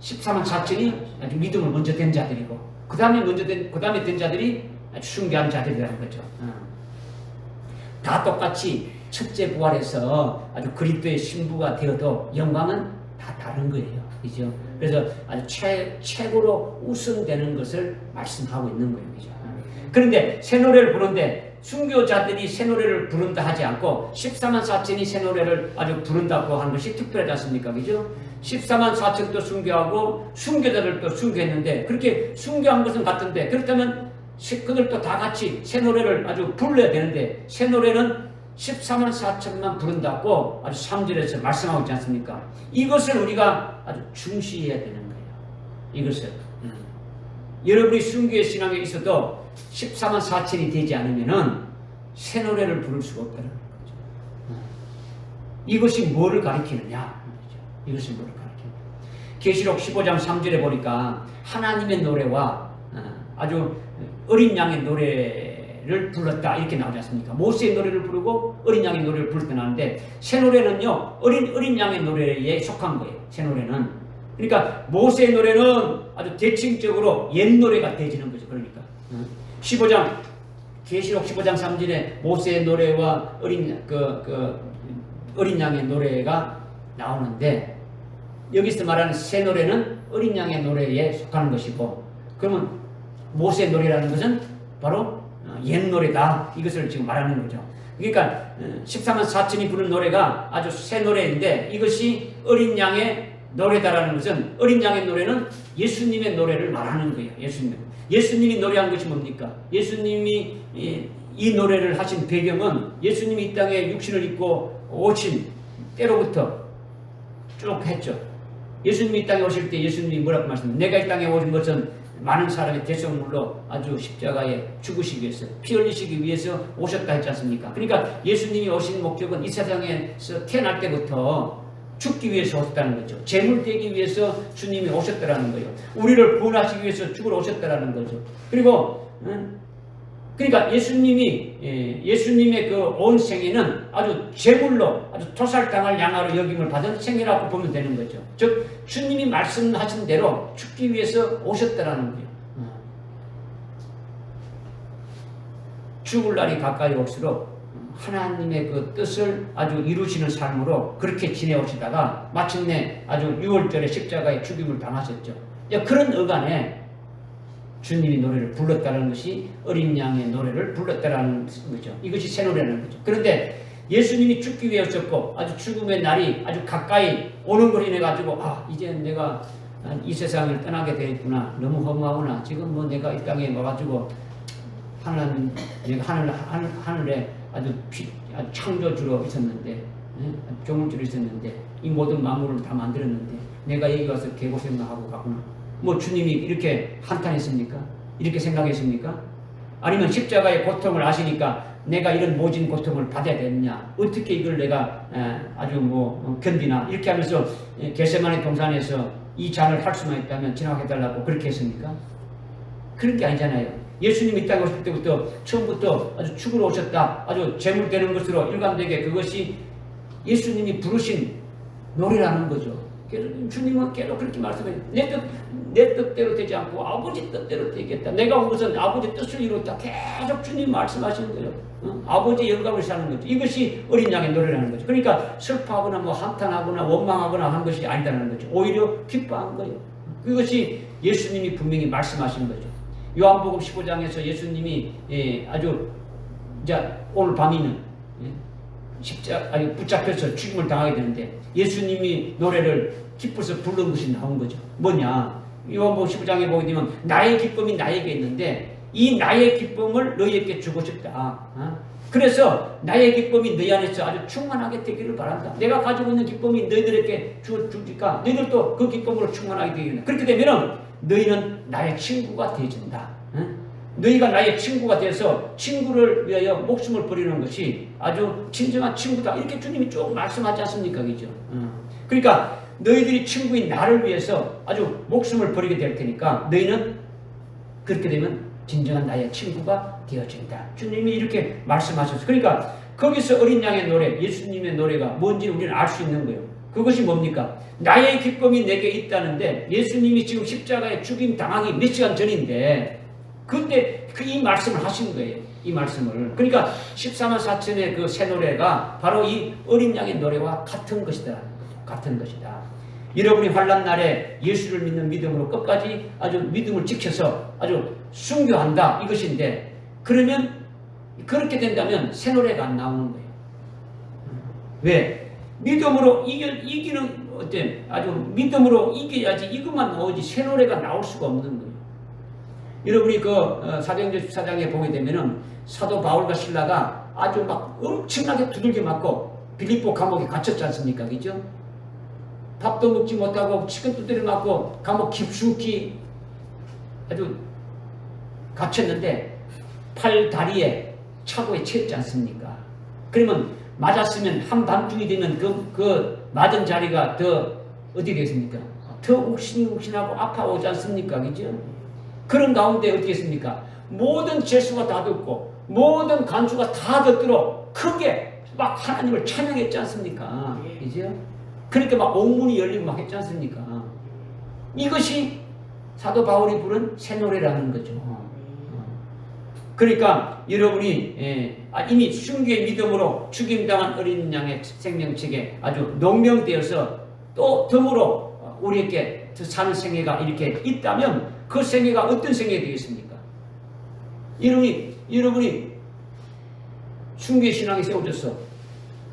14만 4천이 아주 믿음을 먼저 된 자들이고 그 다음에 된 자들이 아주 순교한 자들이라는 거죠. 다 똑같이 첫째 부활해서 아주 그리스도의 신부가 되어도 영광은 다 다른 거예요. 그죠? 그래서 아주 최고로 우선되는 것을 말씀하고 있는 거예요. 그죠? 그런데 새 노래를 부르는데 순교자들이 새 노래를 부른다 하지 않고 14만 4천이 새 노래를 아주 부른다고 하는 것이 특별하지 않습니까? 그죠? 14만 4천도 순교하고 순교자들도 순교했는데 그렇게 순교한 것은 같은데 그렇다면 그들도 다 같이 새 노래를 아주 불러야 되는데 새 노래는 14만 4천만 부른다고 아주 3절에서 말씀하고 있지 않습니까? 이것을 우리가 아주 중시해야 되는 거예요. 이것을 여러분이 순교의 신앙에 있어도 14만 4천이 되지 않으면은 새 노래를 부를 수가 없다는 거죠. 이것이 뭐를 가리키느냐? 이것이 뭐를 가리킵니다. 계시록 15장 3절에 보니까 하나님의 노래와 아주 어린 양의 노래를 불렀다 이렇게 나오지 않습니까? 모세의 노래를 부르고 어린 양의 노래를 부를 때 나오는데 새 노래는요 어린 양의 노래에 속한 거예요. 새 노래는 그러니까 모세의 노래는 아주 대칭적으로 옛 노래가 되어지는 거죠. 그러니까 15장 계시록 15장 3절에 모세의 노래와 어린 양의 노래가 나오는데 여기서 말하는 새 노래는 어린 양의 노래에 속하는 것이고 그러면 모세의 노래라는 것은 바로 옛 노래다 이것을 지금 말하는 거죠. 그러니까 14만 4천이 부른 노래가 아주 새 노래인데 이것이 어린 양의 노래다라는 것은 어린 양의 노래는 예수님의 노래를 말하는 거예요. 예수님이 노래한 것이 뭡니까? 예수님이 이 노래를 하신 배경은 예수님이 이 땅에 육신을 입고 오신 때로부터 쭉 했죠. 예수님이 이 땅에 오실 때 예수님이 뭐라고 말씀하셨습니까? 내가 이 땅에 오신 것은 많은 사람의 대속물로 아주 십자가에 죽으시기 위해서 피 흘리시기 위해서 오셨다 했지 않습니까? 그러니까 예수님이 오신 목적은 이 세상에서 태어날 때부터 죽기 위해서 오셨다는 거죠. 제물 되기 위해서 주님이 오셨다라는 거예요. 우리를 구원하시기 위해서 죽으러 오셨다라는 거죠. 그리고 그러니까 예수님의 그 온 생애는 아주 제물로 아주 토살당할 양아로 여김을 받은 생애라고 보면 되는 거죠. 즉 주님이 말씀하신 대로 죽기 위해서 오셨다라는 거예요. 죽을 날이 가까이 올수록 하나님의 그 뜻을 아주 이루시는 삶으로 그렇게 지내오시다가 마침내 아주 6월절에 십자가에 죽임을 당하셨죠. 그런 어간에 주님이 노래를 불렀다는 것이 어린 양의 노래를 불렀다라는 거죠. 이것이 새 노래라는 거죠. 그런데 예수님이 죽기 위해 오셨고 아주 죽음의 날이 아주 가까이 오는 걸로 인해 가지고 이제 내가 이 세상을 떠나게 되었구나. 너무 허무하구나. 지금 뭐 내가 이 땅에 와가지고 하늘에 아주 창조주로 있었는데 종을주로 있었는데 이 모든 만물을 다 만들었는데 내가 여기 와서 개고생만 하고 가구나. 뭐 주님이 이렇게 한탄했습니까? 이렇게 생각했습니까? 아니면 십자가의 고통을 아시니까 내가 이런 모진 고통을 받아야 되느냐? 어떻게 이걸 내가 아주 뭐 견디나? 이렇게 하면서 겟세마네 동산에서 이 잔을 할 수만 있다면 지나가해달라고 그렇게 했습니까? 그런 게 아니잖아요. 예수님이 이 땅에 오실 때부터 처음부터 아주 죽으러 오셨다. 아주 제물되는 것으로 일관되게 그것이 예수님이 부르신 노래라는 거죠. 주님은 계속 그렇게 말씀해요. 내 뜻대로 되지 않고 아버지 뜻대로 되겠다. 내가 온 것은 아버지 뜻을 이뤘다. 계속 주님 말씀하시는 거예요. 아버지의 영광을 사는 거죠. 이것이 어린 양의 노래라는 거죠. 그러니까 슬퍼하거나 뭐 한탄하거나 원망하거나 하는 것이 아니다는 거죠. 오히려 기뻐한 거예요. 그것이 예수님이 분명히 말씀하신 거죠. 요한복음 15장에서 예수님이 아주 오늘 밤이는 붙잡혀서 죽임을 당하게 되는데 예수님이 노래를 기뻐서 부른 것이 나온 거죠. 뭐냐? 요한복음 15장에 보게 되면 나의 기쁨이 나에게 있는데 이 나의 기쁨을 너희에게 주고 싶다. 그래서 나의 기쁨이 너희 안에서 아주 충만하게 되기를 바란다. 내가 가지고 있는 기쁨이 너희들에게 주니까 너희들도 그 기쁨으로 충만하게 되겠다. 그렇게 되면 너희는 나의 친구가 되어진다. 너희가 나의 친구가 돼서 친구를 위하여 목숨을 버리는 것이 아주 진정한 친구다. 이렇게 주님이 쭉 말씀하지 않습니까? 그죠? 그러니까 너희들이 친구인 나를 위해서 아주 목숨을 버리게 될 테니까 너희는 그렇게 되면 진정한 나의 친구가 되어진다. 주님이 이렇게 말씀하셨어요. 그러니까 거기서 어린 양의 노래, 예수님의 노래가 뭔지 우리는 알 수 있는 거예요. 그것이 뭡니까? 나의 기쁨이 내게 있다는데 예수님이 지금 십자가에 죽임 당하기 몇 시간 전인데 그때 이 말씀을 하신 거예요. 이 말씀을. 그러니까 14만 4천의 그 새 노래가 바로 이 어린 양의 노래와 같은 것이다. 같은 것이다. 여러분이 환난 날에 예수를 믿는 믿음으로 끝까지 아주 믿음을 지켜서 아주 순교한다. 이것인데 그러면 그렇게 된다면 새 노래가 안 나오는 거예요. 왜? 믿음으로 이기는 어때? 아주 믿음으로 이겨야지 이것만 나오지 새 노래가 나올 수가 없는 거예요. 여러분이 그 사도행전 14장에 보게 되면은 사도 바울과 실라가 아주 막 엄청나게 두들겨 맞고 빌립보 감옥에 갇혔지 않습니까? 그죠? 밥도 먹지 못하고 치킨 두드려 맞고 감옥 깊숙이 아주 갇혔는데 팔 다리에 차고에 채였지 않습니까? 그러면 맞았으면 한밤중이 되면 그 맞은 자리가 더 어디 되겠습니까? 더 욱신욱신하고 아파오지 않습니까? 그죠? 그런 가운데 어떻게 했습니까? 모든 죄수가 다 듣고 모든 간수가 다 듣도록 크게 막 하나님을 찬양했지 않습니까? 그죠? 그러니까 막 옥문이 열리고 막 했지 않습니까? 이것이 사도 바울이 부른 새 노래라는 거죠. 그러니까 여러분이 이미 순교의 믿음으로 죽임당한 어린 양의 생명책에 아주 농명되어서 또 덤으로 우리에게 사는 생애가 이렇게 있다면 그 생애가 어떤 생애가 되겠습니까? 여러분이 순교의 신앙에 세워져서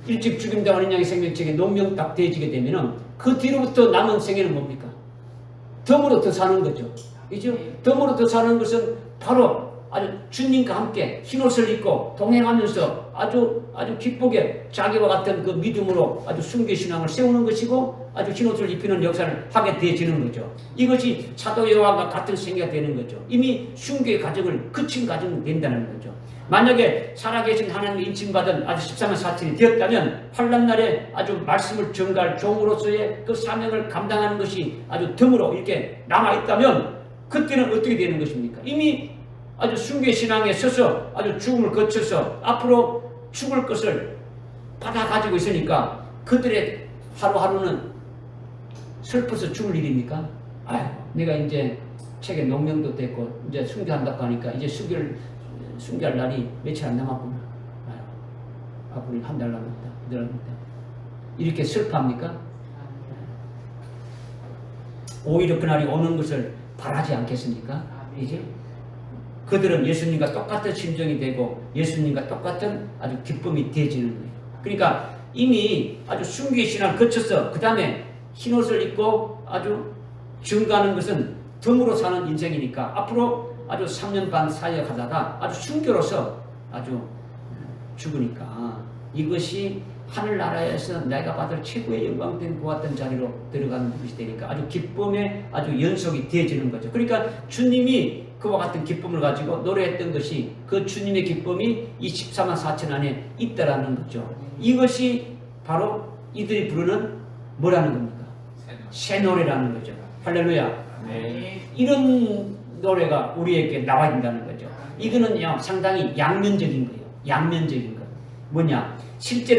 일찍 죽임당한 어린 양의 생명책에 농명 딱 되어지게 되면은 그 뒤로부터 남은 생애는 뭡니까? 덤으로 더 사는 거죠. 그죠? 덤으로 더 사는 것은 바로 아주 주님과 함께 흰옷을 입고 동행하면서 아주 기쁘게 자기와 같은 그 믿음으로 아주 순교의 신앙을 세우는 것이고 아주 흰옷을 입히는 역사를 하게 되어지는 거죠. 이것이 사도 요한과 같은 생애가 되는 거죠. 이미 순교의 과정을 거친 과정이 된다는 거죠. 만약에 살아계신 하나님의 인침받은 아주 13만 4천이 되었다면 환난날에 아주 말씀을 전가할 종으로서의 그 사명을 감당하는 것이 아주 덤으로 이렇게 남아있다면 그때는 어떻게 되는 것입니까? 이미 아주 순교의 신앙에 서서 아주 죽음을 거쳐서 앞으로 죽을 것을 받아가지고 있으니까 그들의 하루하루는 슬퍼서 죽을 일입니까? 아유, 내가 이제 책에 농명도 됐고 이제 순교한다고 하니까 이제 순교할 날이 며칠 안 남았구나. 아유, 앞으로 한 달 남았다. 늘어납니다. 이렇게 슬퍼합니까? 오히려 그날이 오는 것을 바라지 않겠습니까? 이제 그들은 예수님과 똑같은 심정이 되고 예수님과 똑같은 아주 기쁨이 되어지는 거예요. 그러니까 이미 아주 순교의 신앙을 거쳐서 그 다음에 흰옷을 입고 아주 증거하는 것은 덤으로 사는 인생이니까 앞으로 아주 3년 반 사역하다가 아주 순교로서 아주 죽으니까 이것이 하늘나라에서 내가 받을 최고의 영광된 고왔던 자리로 들어가는 것이 되니까 아주 기쁨의 아주 연속이 되어지는 거죠. 그러니까 주님이 그와 같은 기쁨을 가지고 노래했던 것이 그 주님의 기쁨이 이 14만 4천 안에 있다라는 거죠. 이것이 바로 이들이 부르는 뭐라는 겁니까? 새 노래라는 거죠. 할렐루야. 네. 이런 노래가 우리에게 나와야 된다는 거죠. 이거는 상당히 양면적인 거예요. 양면적인 거. 뭐냐? 실제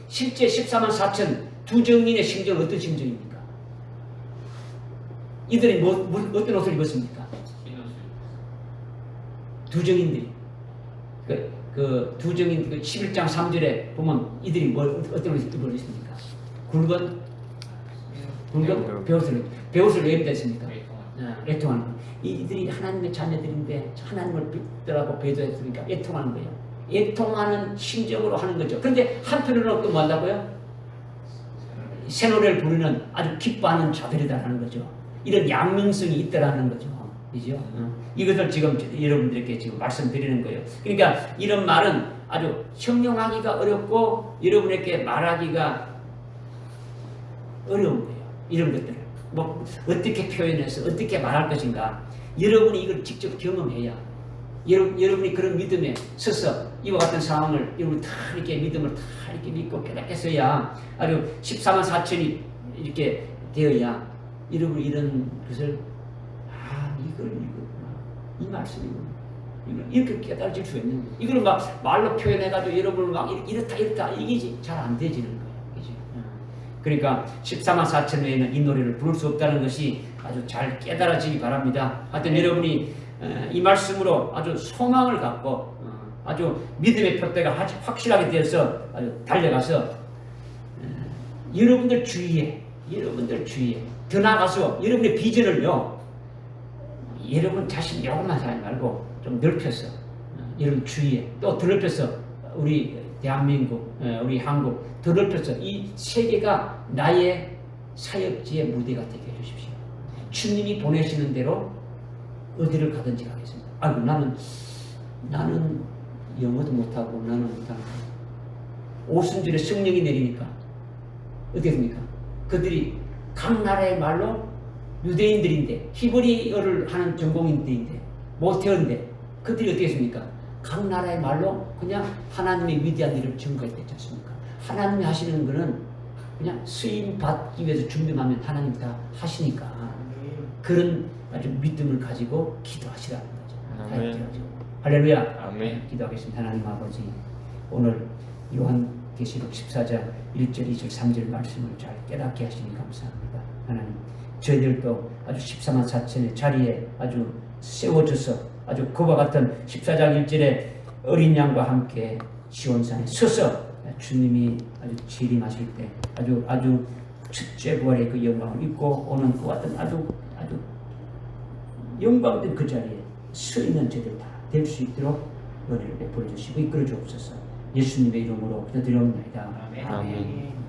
14만 4천 두 정인의 심정은 어떤 심정입니까? 이들이 어떤 옷을 입었습니까? 두 정인들이 그 두 정인 11장 3절에 보면 이들이 어떤 옷을 입고 있습니까? 굵은 베옷을 왜 입었습니까? 애통하는 거. 이들이 하나님의 자녀들인데 하나님을 믿더라고 배도했으니까 애통하는 거예요. 애통하는 심정으로 하는 거죠. 그런데 한편으로는 또 뭐 한다고요? 새 노래를 부르는 아주 기뻐하는 자들이다라는 거죠. 이런 양면성이 있다라는 거죠. 그죠? 이것을 지금 여러분들에게 지금 말씀드리는 거예요. 그러니까 이런 말은 아주 형용하기가 어렵고 여러분에게 말하기가 어려운 거예요. 이런 것들을. 뭐 어떻게 표현해서 어떻게 말할 것인가. 여러분이 이걸 직접 경험해야 여러분이 그런 믿음에 서서 이와 같은 상황을 여러분 다 이렇게 믿음을 다 이렇게 믿고 깨닫겠어야 아주 14만 4천이 이렇게 되어야 여러분이 이런 것을 이 말씀이구나. 이렇게 깨달아질 수 있는 거예요. 이걸 막 말로 표현해가지고 여러분을 막 이렇다 이게 잘 안 되지는 거예요. 그죠? 그러니까 14만 4천 외에는 이 노래를 부를 수 없다는 것이 아주 잘 깨달아지기 바랍니다. 하여튼 여러분이 이 말씀으로 아주 소망을 갖고 아주 믿음의 표대가 확실하게 되어서 아주 달려가서 여러분들 주위에 더 나아가서 여러분의 비전을요 여러분 자신 이것만 하지 말고 좀 넓혀서 여러분 주위에 또 더 넓혀서 우리 대한민국 우리 한국 더 넓혀서 이 세계가 나의 사역지의 무대가 되게 해주십시오. 주님이 보내시는 대로 어디를 가든지 가겠습니다. 아이고 나는 영어도 못하고 나는 못하고 오순절에 성령이 내리니까 어떻게 됩니까? 그들이 각 나라의 말로 유대인들인데 히브리어를 하는 전공인들인데 못해는데 그들이 어떻게 했습니까? 각 나라의 말로 그냥 하나님의 위대한 일을 증거했지 않습니까? 하나님이 하시는 거는 그냥 쓰임 받기 위해서 준비하면 하나님 다 하시니까 그런 아주 믿음을 가지고 기도하시라는 거죠. 아멘. 할렐루야. 아멘. 기도하겠습니다. 하나님 아버지, 오늘 요한계시록 14장 1절, 2절, 3절 말씀을 잘 깨닫게 하시니 감사합니다. 하나님, 저희들도 아주 14만 4천의 자리에 아주 세워져서 아주 그와 같은 14장 1절에 어린 양과 함께 시온산에 서서 주님이 아주 재림하실 때 아주 첫째 부활의 그 영광을 입고 오는 그 같은 아주 영광된 그 자리에 서 있는 저들 다 될 수 있도록 은혜를 베풀어 주시고 이끌어 주옵소서. 예수님의 이름으로 기도드리옵나이다. 아멘.